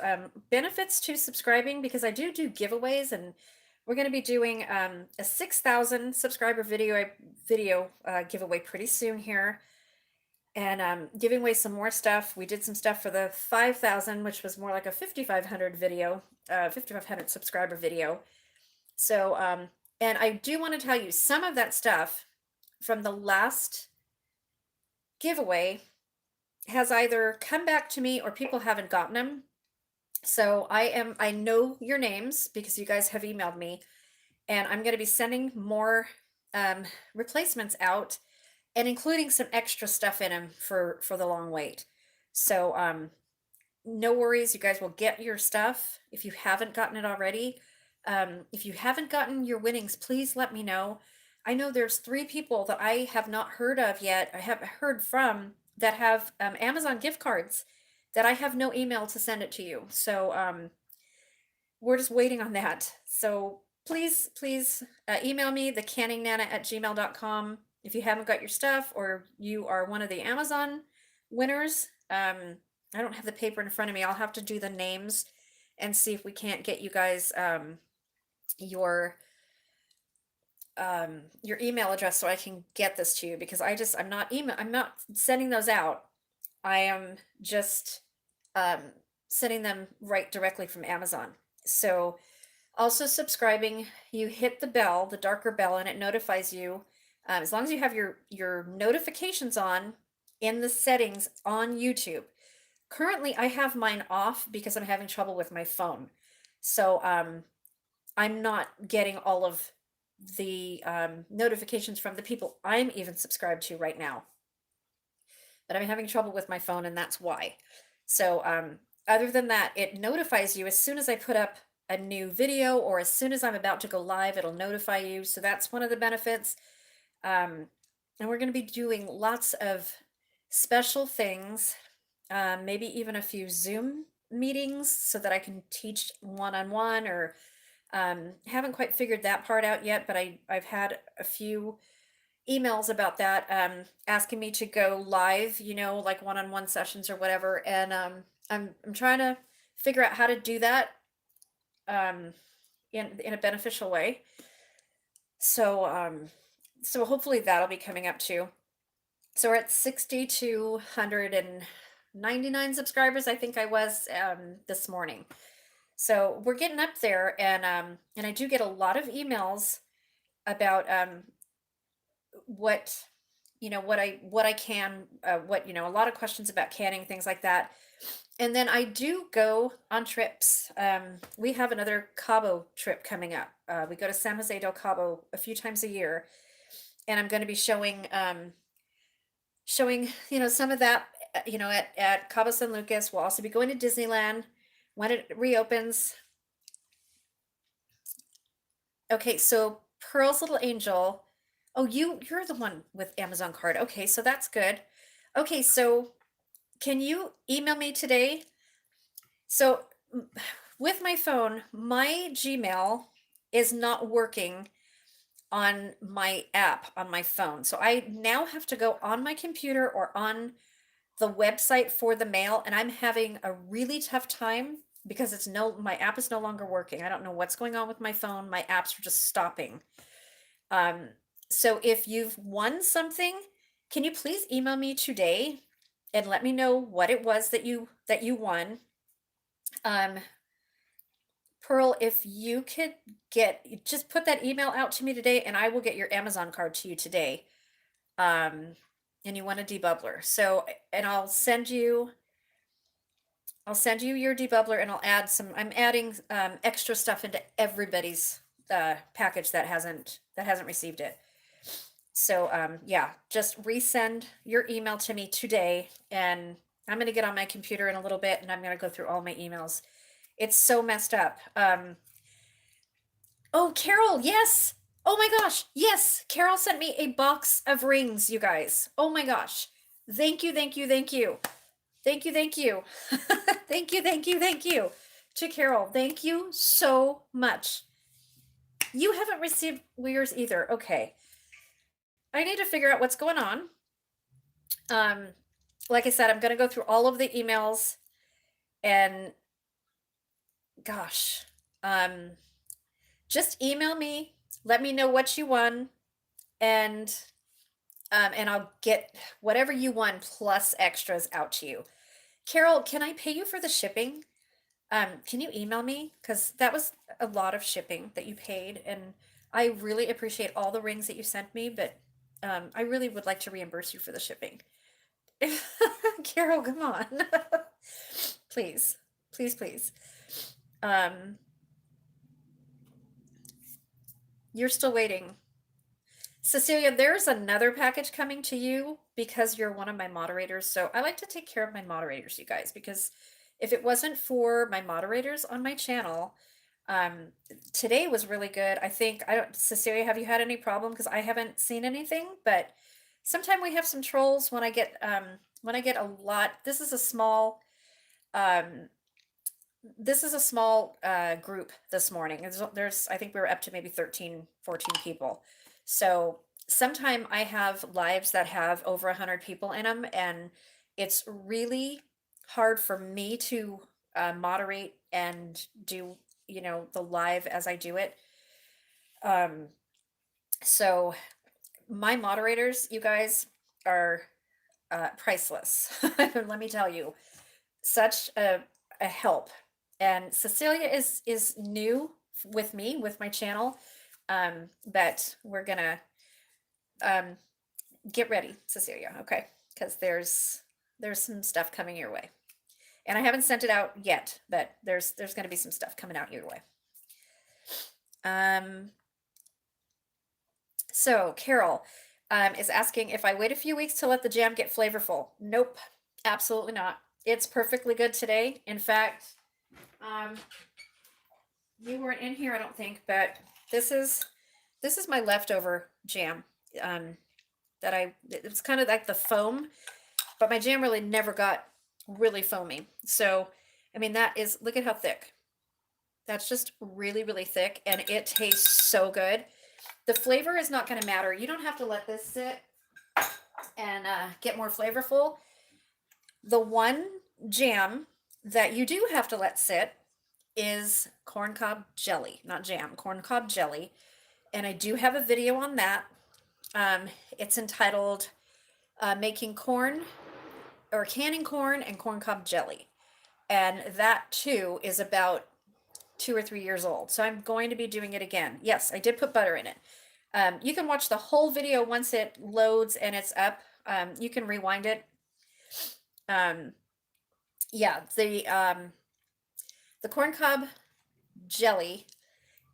S1: benefits to subscribing because I do giveaways, and we're going to be doing a 6,000 subscriber video giveaway pretty soon here, and giving away some more stuff. We did some stuff for the 5,000, which was more like a 5,500 video, 5,500 subscriber video. So and I do want to tell you some of that stuff from the last giveaway has either come back to me or people haven't gotten them. So I know your names because you guys have emailed me, and I'm going to be sending more replacements out and including some extra stuff in them for the long wait. So no worries, you guys will get your stuff if you haven't gotten it already. If you haven't gotten your winnings, please let me know. I know there's 3 people that I have not heard of yet. I haven't heard from that have Amazon gift cards that I have no email to send it to you. So we're just waiting on that. So please email me, thecanningnana@gmail.com, if you haven't got your stuff or you are one of the Amazon winners. I don't have the paper in front of me. I'll have to do the names and see if we can't get you guys your email address so I can get this to you, because I'm not sending those out. I am just sending them right directly from Amazon. So also subscribing, you hit the bell, the darker bell, and it notifies you. As long as you have your notifications on in the settings on YouTube. Currently, I have mine off because I'm having trouble with my phone. So I'm not getting all of the notifications from the people I'm even subscribed to right now. But I'm having trouble with my phone, and that's why. So other than that, it notifies you as soon as I put up a new video, or as soon as I'm about to go live, it'll notify you. So that's one of the benefits. And we're going to be doing lots of special things, maybe even a few Zoom meetings so that I can teach one-on-one, or haven't quite figured that part out yet, but I've had a few emails about that, asking me to go live, like one-on-one sessions or whatever. And I'm trying to figure out how to do that in a beneficial way. So so hopefully that'll be coming up too. So we're at 6,299 subscribers, I think I was this morning. So we're getting up there, and I do get a lot of emails about what what I can, a lot of questions about canning, things like that. And then I do go on trips. We have another Cabo trip coming up. We go to San Jose del Cabo a few times a year, and I'm going to be showing some of that at Cabo San Lucas. We'll also be going to Disneyland when it reopens. Okay, so Pearl's little angel. Oh, you're the one with Amazon card. Okay, so that's good. Okay, so can you email me today? So with my phone, my Gmail is not working on my app on my phone. So I now have to go on my computer or on the website for the mail, and I'm having a really tough time because my app is no longer working. I don't know what's going on with my phone. My apps are just stopping. So if you've won something, can you please email me today and let me know what it was that you won? Pearl, if you could just put that email out to me today, and I will get your Amazon card to you today. And you want a debubbler. So, and I'll send you your debubbler, and I'm adding extra stuff into everybody's package that hasn't received it. So yeah, just resend your email to me today, and I'm going to get on my computer in a little bit, and I'm going to go through all my emails. It's so messed up. Oh, Carol, yes. Oh my gosh, yes. Carol sent me a box of rings, you guys. Oh my gosh. Thank you, thank you, thank you. Thank you, thank you. Thank you, thank you, thank you to Carol. Thank you so much. You haven't received yours either. Okay. I need to figure out what's going on. Like I said, I'm going to go through all of the emails, and gosh, just email me, let me know what you won, and I'll get whatever you won plus extras out to you. Carol, can I pay you for the shipping? Can you email me? Because that was a lot of shipping that you paid, and I really appreciate all the rings that you sent me, but I really would like to reimburse you for the shipping. Carol, come on. Please, please, please. You're still waiting. Cecilia, there's another package coming to you because you're one of my moderators. So I like to take care of my moderators, you guys, because if it wasn't for my moderators on my channel, today was really good. Cecilia, have you had any problem? Because I haven't seen anything, but sometimes we have some trolls when I get a lot. This is a small group this morning. I think we were up to maybe 13, 14 people. So sometime I have lives that have over 100 people in them, and it's really hard for me to moderate and do, the live as I do it. So my moderators, you guys, are priceless. Let me tell you, such a help. And Cecilia is new with me, with my channel, but we're gonna get ready, Cecilia, okay? Because there's some stuff coming your way, and I haven't sent it out yet, but there's going to be some stuff coming out your way. So Carol is asking if I wait a few weeks to let the jam get flavorful. Nope, absolutely not. It's perfectly good today. In fact, you weren't in here, I don't think, but this is my leftover jam. It's kind of like the foam, but my jam really never got really foamy. So, I mean, look at how thick. That's just really, really thick, and it tastes so good. The flavor is not going to matter. You don't have to let this sit and get more flavorful. The one jam that you do have to let sit is corncob jelly, not jam, corncob jelly. And I do have a video on that. It's entitled Making Corn or Canning Corn and Corncob Jelly. And that too is about 2 or 3 years old. So I'm going to be doing it again. Yes, I did put butter in it. You can watch the whole video once it loads and it's up. You can rewind it. Um, yeah, the corn cob jelly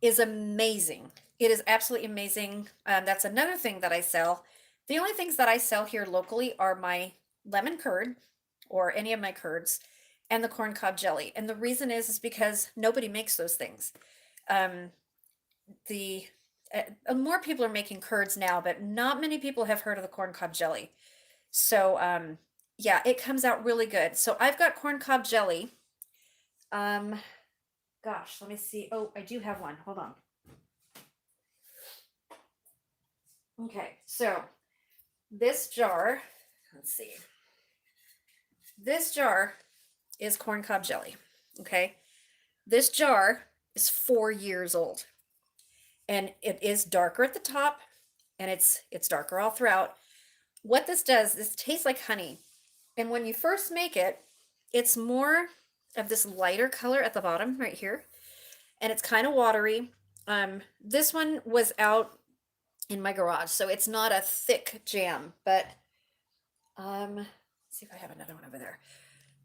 S1: is amazing. It is absolutely amazing. That's another thing that I sell. The only things that I sell here locally are my lemon curd or any of my curds and the corn cob jelly. And the reason is because nobody makes those things. Um, the More people are making curds now, but not many people have heard of the corn cob jelly. So yeah, it comes out really good. So I've got corn cob jelly. Um, Gosh, let me see. Oh, I do have one. Hold on. Okay, so this jar, let's see. This jar is corn cob jelly. Okay, this jar is 4 years old, and it is darker at the top, and it's darker all throughout. What this does, this tastes like honey, and when you first make it, it's more of this lighter color at the bottom right here, and it's kind of watery. This one was out in my garage, so it's not a thick jam, but let's see if I have another one over there.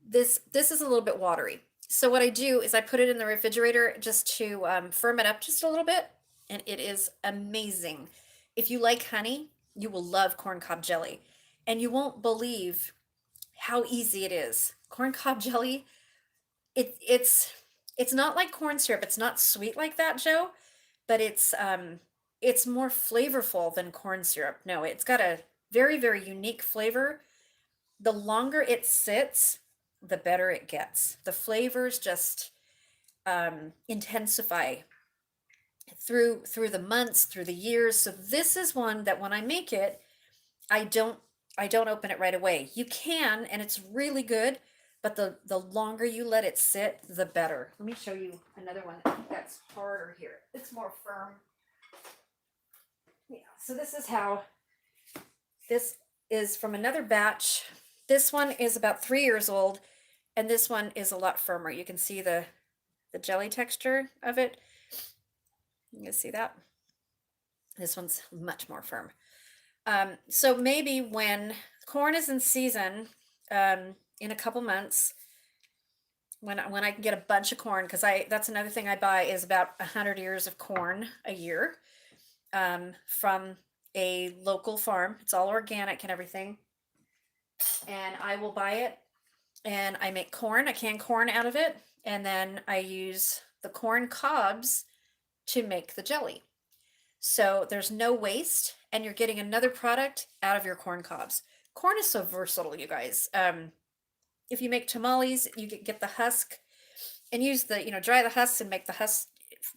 S1: This is a little bit watery. So what I do is I put it in the refrigerator just to firm it up just a little bit, and it is amazing. If you like honey, you will love corn cob jelly, and you won't believe how easy it is. Corn cob jelly, it's not like corn syrup. It's not sweet like that, Joe, but it's more flavorful than corn syrup. No, it's got a very, very unique flavor. The longer it sits, the better it gets. The flavors just intensify through the months, through the years. So this is one that when I make it, I don't open it right away. You can, and it's really good, but the longer you let it sit, the better. Let me show you another one that's harder here. It's more firm. Yeah, so this is how this is from another batch. This one is about 3 years old, and this one is a lot firmer. You can see the jelly texture of it. You can see that. This one's much more firm. So maybe when corn is in season, in a couple months, when I can get a bunch of corn, because that's another thing I buy is about 100 ears of corn a year, from a local farm. It's all organic and everything. And I will buy it, and I make corn, I can corn out of it, and then I use the corn cobs to make the jelly. So there's no waste, and you're getting another product out of your corn cobs. Corn is so versatile, you guys. If you make tamales, you get the husk and use dry the husks and make the husk,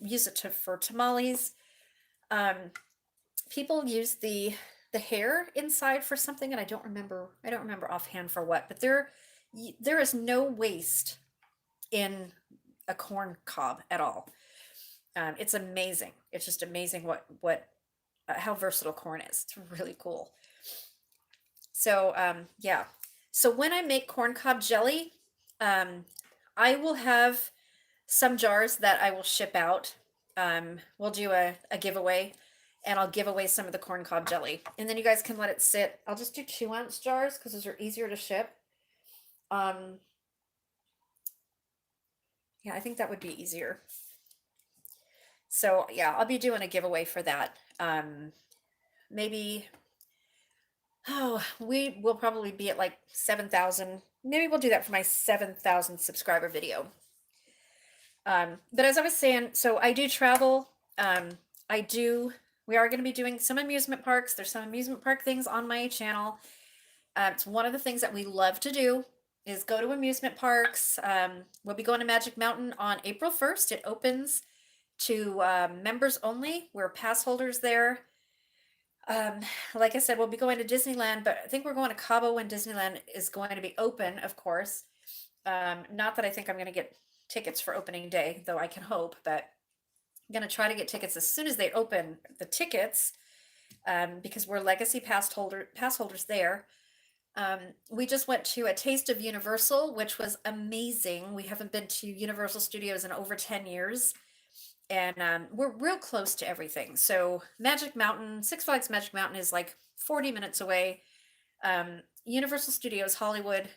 S1: use it for tamales. People use the hair inside for something, and I don't remember offhand for what, but there is no waste in a corn cob at all. It's amazing. It's just amazing what how versatile corn is. It's really cool. So yeah. So when I make corn cob jelly, I will have some jars that I will ship out. We'll do a giveaway, and I'll give away some of the corn cob jelly, and then you guys can let it sit. I'll just do 2-ounce jars because those are easier to ship. Yeah, I think that would be easier. So yeah, I'll be doing a giveaway for that. Maybe, oh, we will probably be at like 7,000. Maybe we'll do that for my 7,000 subscriber video. But as I was saying, so I do travel. We are going to be doing some amusement parks. There's some amusement park things on my channel. It's one of the things that we love to do is go to amusement parks. We'll be going to Magic Mountain on April 1st. It opens to members only. We're pass holders there. Like I said, we'll be going to Disneyland, but I think we're going to Cabo when Disneyland is going to be open, of course. Not that I think I'm going to get tickets for opening day, though I can hope, but I'm going to try to get tickets as soon as they open the tickets, because we're legacy pass holders there. We just went to a taste of Universal, which was amazing. We haven't been to Universal Studios in over 10 years. and we're real close to everything. So Magic Mountain, Six Flags Magic Mountain is like 40 minutes away. Universal Studios Hollywood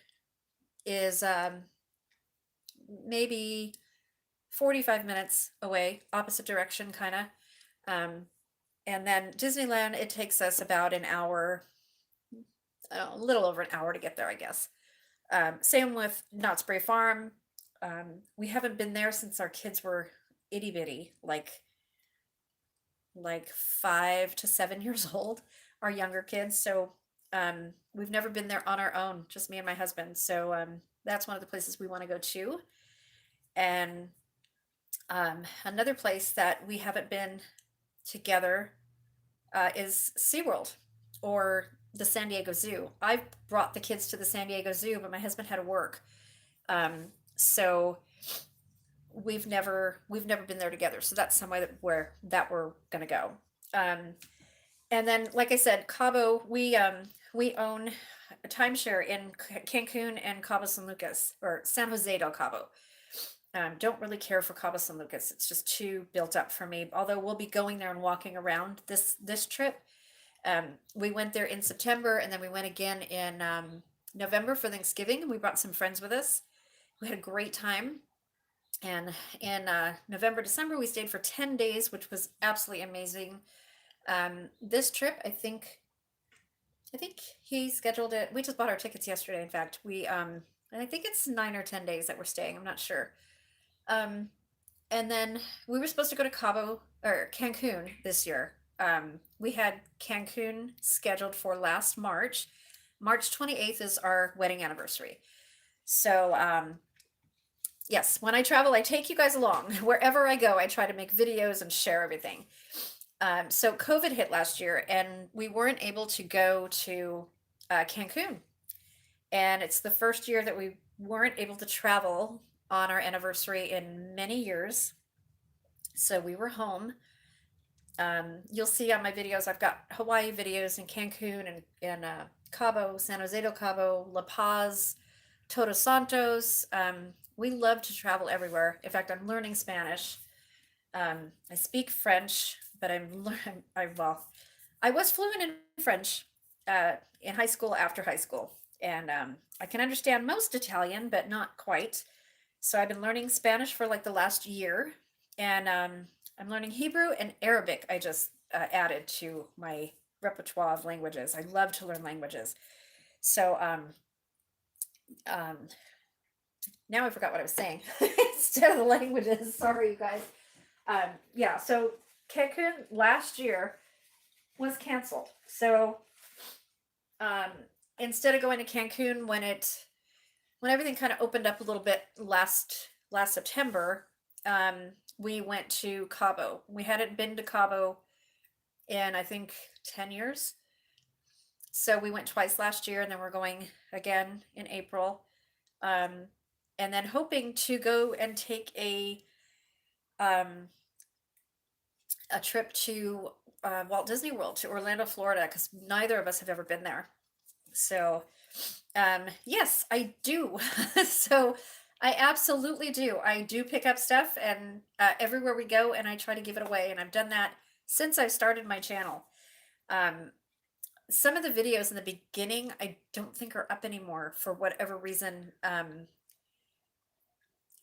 S1: is maybe 45 minutes away, opposite direction, kind of. Um, and then Disneyland, it takes us about an hour, a little over an hour to get there, I guess. Same with Knott's Berry Farm. We haven't been there since our kids were itty bitty, like 5 to 7 years old, our younger kids. So we've never been there on our own, just me and my husband. So that's one of the places we want to go to. And another place that we haven't been together is SeaWorld or the San Diego Zoo. I brought the kids to the San Diego Zoo, but my husband had to work. So we've never been there together. So that's somewhere that we're gonna go. And then, like I said, Cabo, we own a timeshare in Cancun and Cabo San Lucas, or San Jose del Cabo. Don't really care for Cabo San Lucas. It's just too built up for me. Although we'll be going there and walking around this trip. We went there in September, and then we went again in November for Thanksgiving. We brought some friends with us. We had a great time. And in November, December, we stayed for 10 days, which was absolutely amazing. This trip, I think he scheduled it. We just bought our tickets yesterday. In fact, and I think it's 9 or 10 days that we're staying. I'm not sure. Um, and then we were supposed to go to Cabo or Cancun this year. We had Cancun scheduled for last March. March 28th is our wedding anniversary. So, yes, when I travel, I take you guys along. Wherever I go, I try to make videos and share everything. So COVID hit last year, and we weren't able to go to Cancun. And it's the first year that we weren't able to travel on our anniversary in many years. So we were home. You'll see on my videos, I've got Hawaii videos in Cancun and Cabo, San Jose del Cabo, La Paz, Todos Santos. We love to travel everywhere. In fact, I'm learning Spanish. I speak French, but I was fluent in French in high school, after high school, and I can understand most Italian, but not quite. So I've been learning Spanish for like the last year, and I'm learning Hebrew and Arabic. I just added to my repertoire of languages. I love to learn languages. So um, now I forgot what I was saying. Instead of the languages, sorry you guys. Yeah, so Cancun last year was canceled. So instead of going to Cancun when everything kind of opened up a little bit last September, we went to Cabo. We hadn't been to Cabo in, I think, 10 years. So we went twice last year, and then we're going again in April. And then hoping to go and take a trip to Walt Disney World, to Orlando, Florida, because neither of us have ever been there. So yes, I do. So I absolutely do. I do pick up stuff, and everywhere we go, and I try to give it away. And I've done that since I started my channel. Some of the videos in the beginning, I don't think are up anymore for whatever reason. I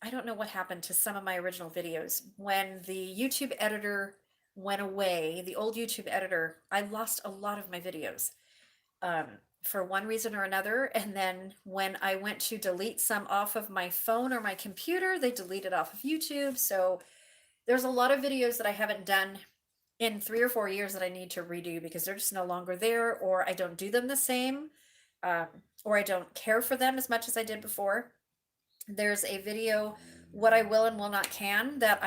S1: don't know what happened to some of my original videos. When the YouTube editor went away, the old YouTube editor, I lost a lot of my videos. For one reason or another. And then when I went to delete some off of my phone or my computer, they deleted off of YouTube. So there's a lot of videos that I haven't done in 3 or 4 years that I need to redo because they're just no longer there, or I don't do them the same, or I don't care for them as much as I did before. There's a video, what I will and will not can, that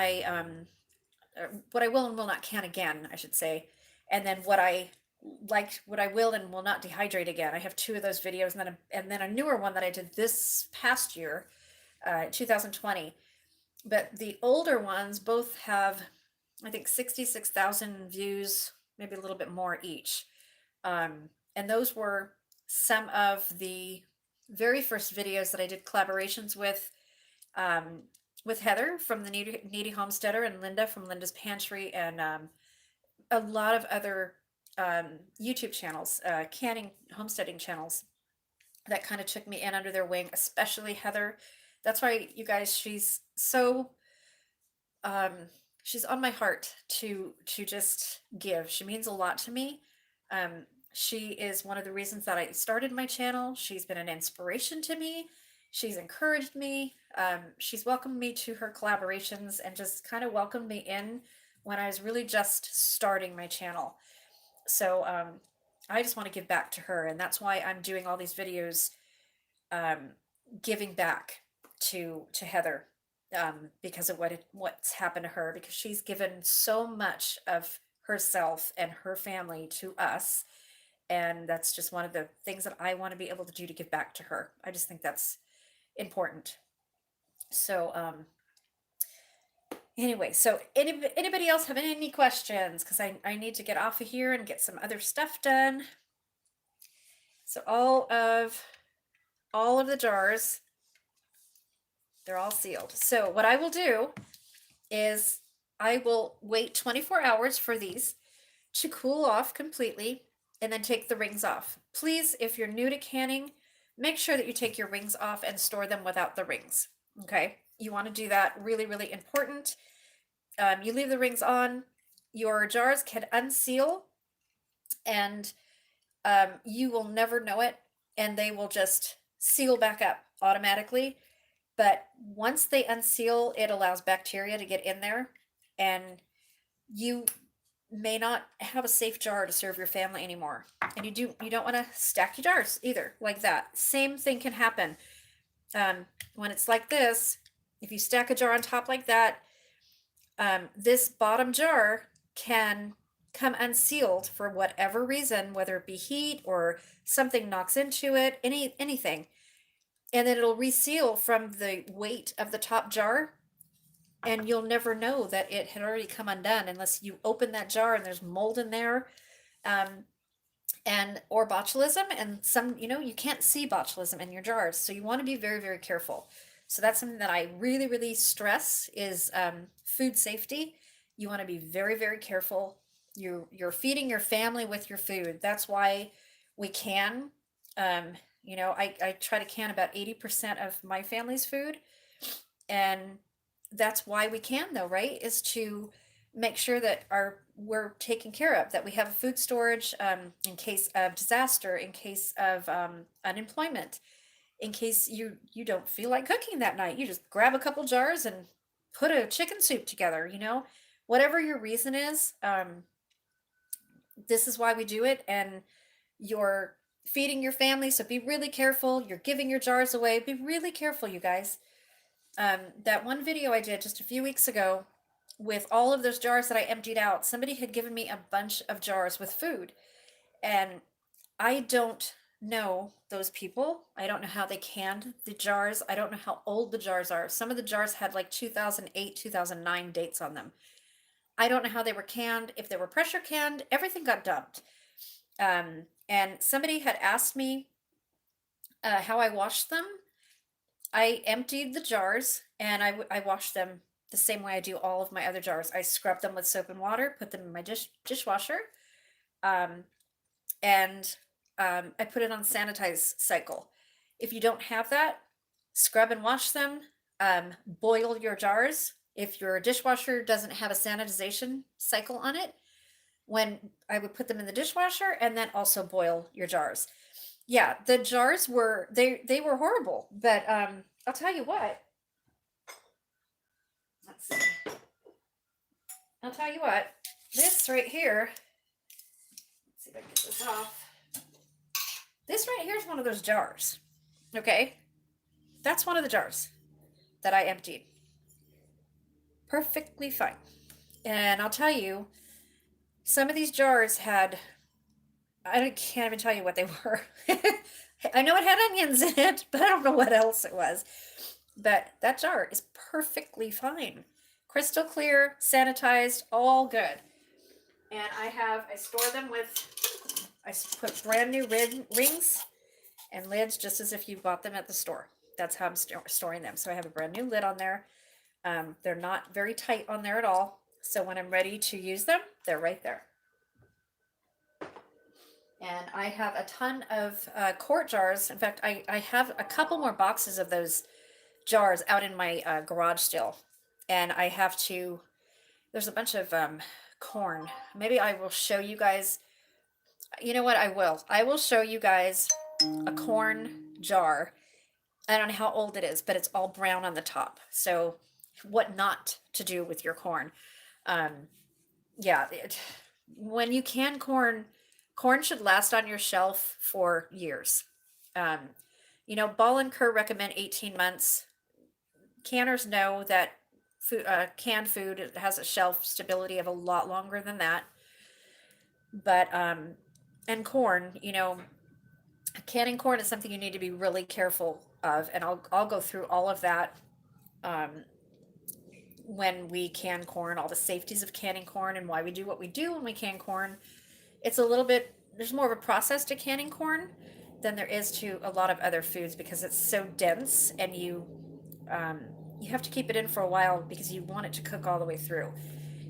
S1: what I will and will not can again, I should say. And then what I will and will not dehydrate again. I have 2 of those videos, and then a newer one that I did this past year, 2020. But the older ones both have, I think, 66,000 views, maybe a little bit more each. And those were some of the very first videos that I did collaborations with with Heather from the Needy Homesteader, and Linda from Linda's Pantry, and a lot of other YouTube channels, canning, homesteading channels that kind of took me in under their wing, especially Heather. That's why, you guys, she's so um she's on my heart to just give. She means a lot to me. She is one of the reasons that I started my channel. She's been an inspiration to me. She's encouraged me. She's welcomed me to her collaborations and just kind of welcomed me in when I was really just starting my channel. So I just want to give back to her, and that's why I'm doing all these videos, giving back to Heather, because of what's happened to her, because she's given so much of herself and her family to us, and that's just one of the things that I want to be able to do to give back to her. I just think that's important. So anyway, so anybody else have any questions? Because I need to get off of here and get some other stuff done. So all of the jars, they're all sealed. So what I will do is I will wait 24 hours for these to cool off completely and then take the rings off. Please, if you're new to canning, make sure that you take your rings off and store them without the rings. Okay, you want to do that. Really, really important. You leave the rings on, your jars can unseal, and you will never know it, and they will just seal back up automatically. But once they unseal, it allows bacteria to get in there, and you may not have a safe jar to serve your family anymore. And you don't want to stack your jars either like that. Same thing can happen when it's like this. If you stack a jar on top like that, this bottom jar can come unsealed for whatever reason, whether it be heat or something knocks into it, anything, and then it'll reseal from the weight of the top jar, and you'll never know that it had already come undone unless you open that jar and there's mold in there, and or botulism, and some, you can't see botulism in your jars, so you want to be very, very careful. So that's something that I really, really stress is food safety. You want to be very, very careful. You're feeding your family with your food. That's why we can. I try to can about 80% of my family's food, and that's why we can, though, right? Is to make sure that we're taken care of, that we have a food storage, in case of disaster, in case of unemployment, in case you don't feel like cooking that night. You just grab a couple jars and put a chicken soup together, whatever your reason is. This is why we do it, and you're feeding your family, so be really careful. You're giving your jars away. Be really careful, you guys. That one video I did just a few weeks ago with all of those jars that I emptied out, somebody had given me a bunch of jars with food, and I don't know those people. I don't know how they canned the jars. I don't know how old the jars are. Some of the jars had like 2008, 2009 dates on them. I don't know how they were canned. If they were pressure canned, everything got dumped. And somebody had asked me how I washed them. I emptied the jars and I washed them the same way I do all of my other jars. I scrub them with soap and water, put them in my dishwasher, and I put it on sanitize cycle. If you don't have that, scrub and wash them. Boil your jars. If your dishwasher doesn't have a sanitization cycle on it, when I would put them in the dishwasher, and then also boil your jars. Yeah, the jars were they were horrible, but I'll tell you what. Let's see. I'll tell you what. This right here. Let's see if I can get this off. This right here is one of those jars. Okay, that's one of the jars that I emptied. Perfectly fine. And I'll tell you, some of these jars had, I can't even tell you what they were. I know it had onions in it, but I don't know what else it was. But that jar is perfectly fine. Crystal clear, sanitized, all good. And I store them with, I put brand new rings and lids just as if you bought them at the store. That's how I'm storing them. So I have a brand new lid on there. They're not very tight on there at all. So when I'm ready to use them, they're right there. And I have a ton of quart jars. In fact, I have a couple more boxes of those jars out in my garage still. And I have to, there's a bunch of corn. Maybe I will show you guys. You know what? I will. I will show you guys a corn jar. I don't know how old it is, but it's all brown on the top. So what not to do with your corn. Yeah, when you can corn, corn should last on your shelf for years. Um, Ball and Kerr recommend 18 months. Canners know that canned food has a shelf stability of a lot longer than that. But and corn, canning corn is something you need to be really careful of, and I'll go through all of that when we can corn, all the safeties of canning corn and why we do what we do when we can corn. It's a little bit, there's more of a process to canning corn than there is to a lot of other foods because it's so dense, and you have to keep it in for a while because you want it to cook all the way through.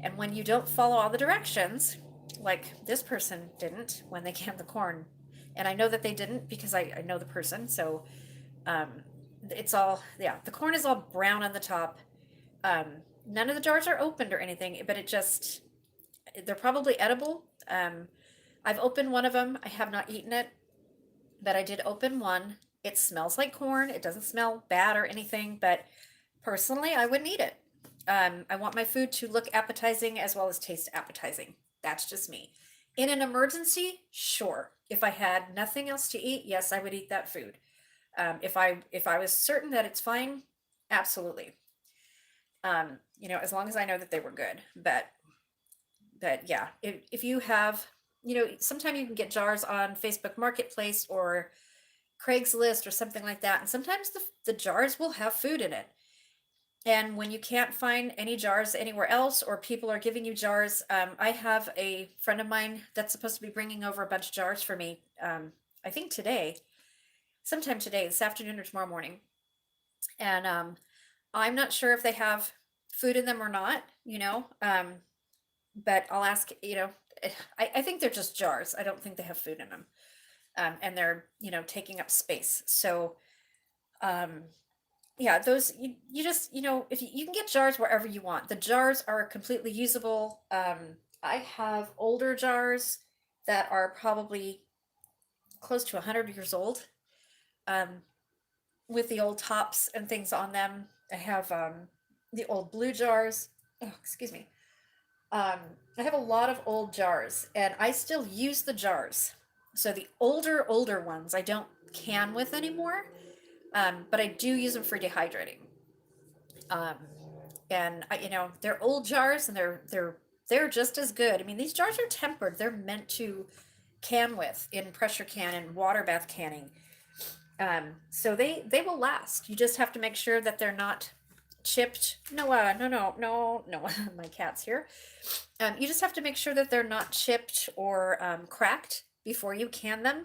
S1: And when you don't follow all the directions, like this person didn't when they canned the corn, and I know that they didn't because I know the person, so it's all, yeah, the corn is all brown on the top. None of the jars are opened or anything, but they're probably edible. I've opened one of them. I have not eaten it, but I did open one. It smells like corn. It doesn't smell bad or anything, but personally, I wouldn't eat it. I want my food to look appetizing as well as taste appetizing. That's just me. In an emergency, sure. If I had nothing else to eat, yes, I would eat that food. If I was certain that it's fine, absolutely. As long as I know that they were good. But yeah, if you have, sometimes you can get jars on Facebook Marketplace or Craigslist or something like that, and sometimes the jars will have food in it. And when you can't find any jars anywhere else, or people are giving you jars, I have a friend of mine that's supposed to be bringing over a bunch of jars for me. I think sometime today, this afternoon or tomorrow morning. And I'm not sure if they have food in them or not, but I'll ask, I think they're just jars. I don't think they have food in them. And they're, taking up space. So, yeah, those, you just, if you can get jars wherever you want. The jars are completely usable. I have older jars that are probably close to 100 years old, with the old tops and things on them. I have the old blue jars. Oh, excuse me. I have a lot of old jars, and I still use the jars. So the older ones I don't can with anymore, but I do use them for dehydrating. Um, and they're old jars, and they're just as good. I mean, these jars are tempered. They're meant to can with in pressure can and water bath canning. So they will last. You just have to make sure that they're not chipped. Noah, no, my cat's here. You just have to make sure that they're not chipped or cracked before you can them.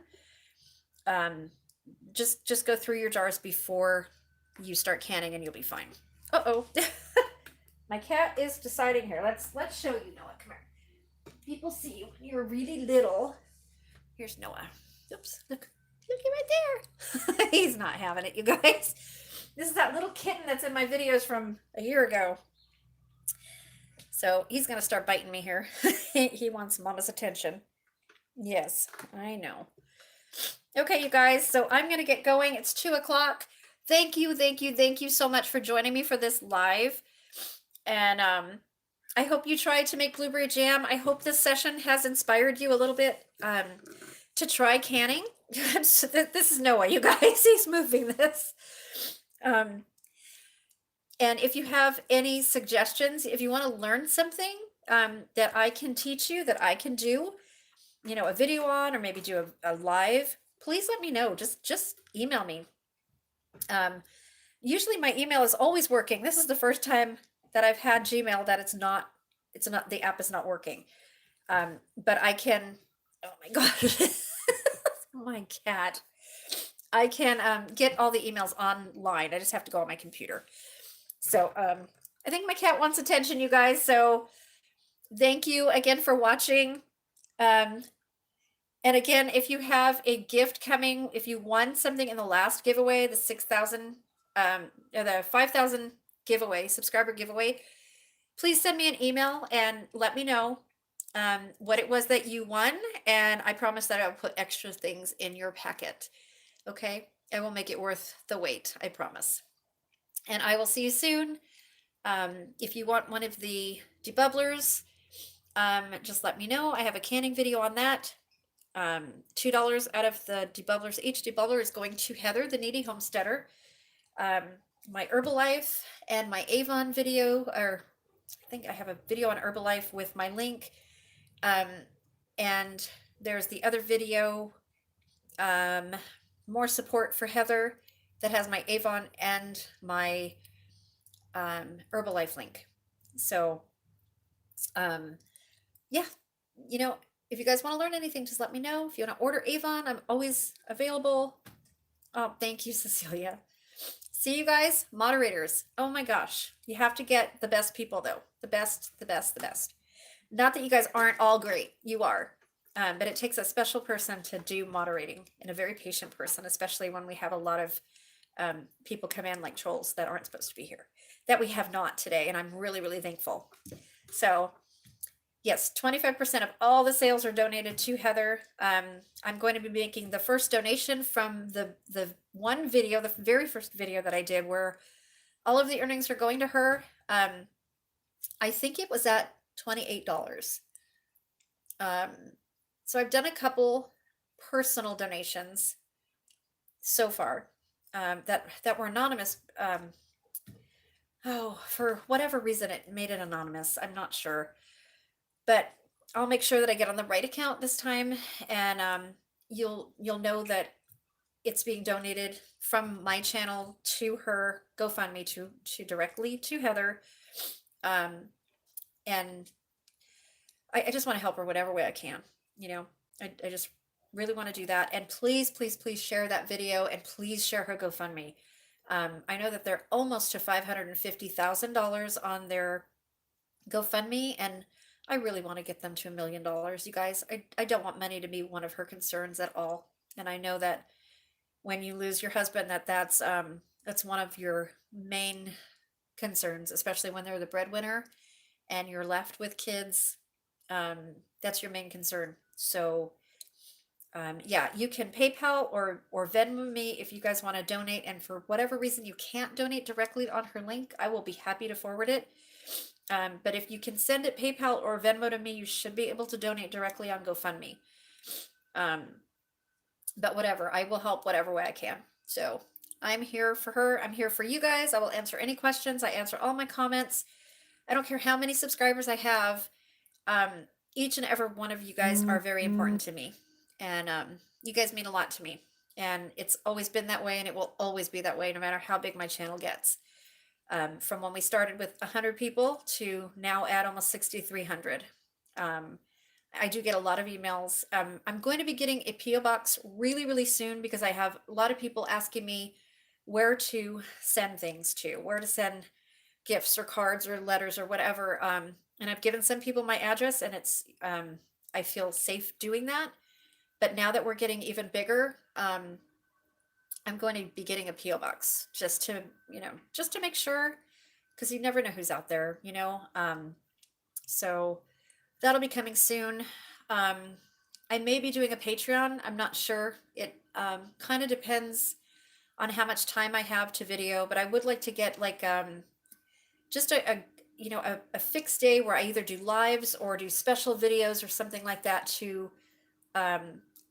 S1: Just go through your jars before you start canning, and you'll be fine. Uh-oh. My cat is deciding here. Let's show you, Noah. Come here. People see you when you're really little. Here's Noah. Oops. Look right there. He's not having it, you guys. This is that little kitten that's in my videos from a year ago. So he's going to start biting me here. He wants Mama's attention. Yes, I know. Okay, you guys, so I'm going to get going. It's 2:00. Thank you so much for joining me for this live. And I hope you try to make blueberry jam. I hope this session has inspired you a little bit to try canning. This is Noah, you guys. He's moving this. And if you have any suggestions, if you want to learn something that I can teach you, that I can do, a video on, or maybe do a live, please let me know. Just email me. Usually my email is always working. This is the first time that I've had Gmail that the app is not working. But I can, oh my God, my cat. I can get all the emails online. I just have to go on my computer. So I think my cat wants attention, you guys. So thank you again for watching. Um, and again, if you have a gift coming, if you won something in the last giveaway, the 6,000, or the 5,000 giveaway, subscriber giveaway, please send me an email and let me know what it was that you won. And I promise that I'll put extra things in your packet. Okay. I will make it worth the wait. I promise. And I will see you soon. If you want one of the debubblers, just let me know. I have a canning video on that. $2 out of the debubblers. Each debubbler is going to Heather, the needy homesteader. My Herbalife and my Avon video, or I think I have a video on Herbalife with my link. And there's the other video, more support for Heather, that has my Avon and my Herbalife link. So, yeah, you know, if you guys want to learn anything, just let me know. If you want to order Avon, I'm always available. Oh, thank you, Cecilia. See you guys, moderators. Oh my gosh, you have to get the best people though. The best, the best, the best. Not that you guys aren't all great, you are. But it takes a special person to do moderating, and a very patient person, especially when we have a lot of people come in like trolls that aren't supposed to be here, that we have not today, and I'm really, really thankful. So yes, 25% of all the sales are donated to Heather. I'm going to be making the first donation from the one video, the very first video that I did, where all of the earnings are going to her. I think it was at $28. So I've done a couple personal donations so far that were anonymous. Oh, for whatever reason, it made it anonymous. I'm not sure. But I'll make sure that I get on the right account this time, and you'll know that it's being donated from my channel to her GoFundMe to directly to Heather. And I just want to help her whatever way I can. You know, I just really want to do that. And please, please, please share that video, and please share her GoFundMe. I know that they're almost to $550,000 on their GoFundMe, and I really want to get them to $1 million, you guys. I don't want money to be one of her concerns at all. And I know that when you lose your husband, that's one of your main concerns, especially when they're the breadwinner and you're left with kids. That's your main concern. So yeah, you can PayPal or Venmo me if you guys want to donate. And for whatever reason you can't donate directly on her link, I will be happy to forward it. But if you can send it PayPal or Venmo to me, you should be able to donate directly on GoFundMe. But whatever, I will help whatever way I can. So I'm here for her. I'm here for you guys. I will answer any questions. I answer all my comments. I don't care how many subscribers I have. Each and every one of you guys are very important to me. And you guys mean a lot to me. And it's always been that way, and it will always be that way, no matter how big my channel gets. From when we started with 100 people to now at almost 6,300. I do get a lot of emails. I'm going to be getting a P.O. box really, really soon, because I have a lot of people asking me where to send things to, where to send gifts or cards or letters or whatever. And I've given some people my address, and it's I feel safe doing that. But now that we're getting even bigger, I'm going to be getting a P.O. box just to make sure, because you never know who's out there, so that'll be coming soon. I may be doing a Patreon. I'm not sure. It kind of depends on how much time I have to video, but I would like to get like just a fixed day where I either do lives or do special videos or something like that to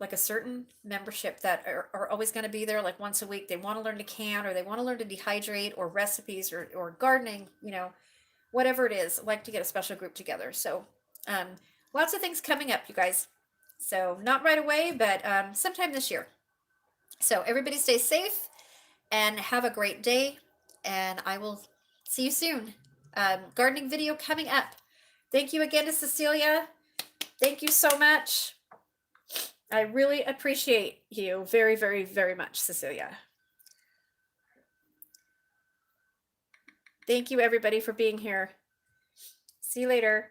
S1: like a certain membership that are always going to be there, like once a week. They want to learn to can, or they want to learn to dehydrate, or recipes, or gardening, whatever it is. I like to get a special group together. So lots of things coming up, you guys. So not right away, but sometime this year. So everybody stay safe and have a great day, and I will see you soon. Gardening video coming up. Thank you again to Cecilia. Thank you so much. I really appreciate you very, very, very much, Cecilia.
S2: Thank you, everybody, for being here. See you later.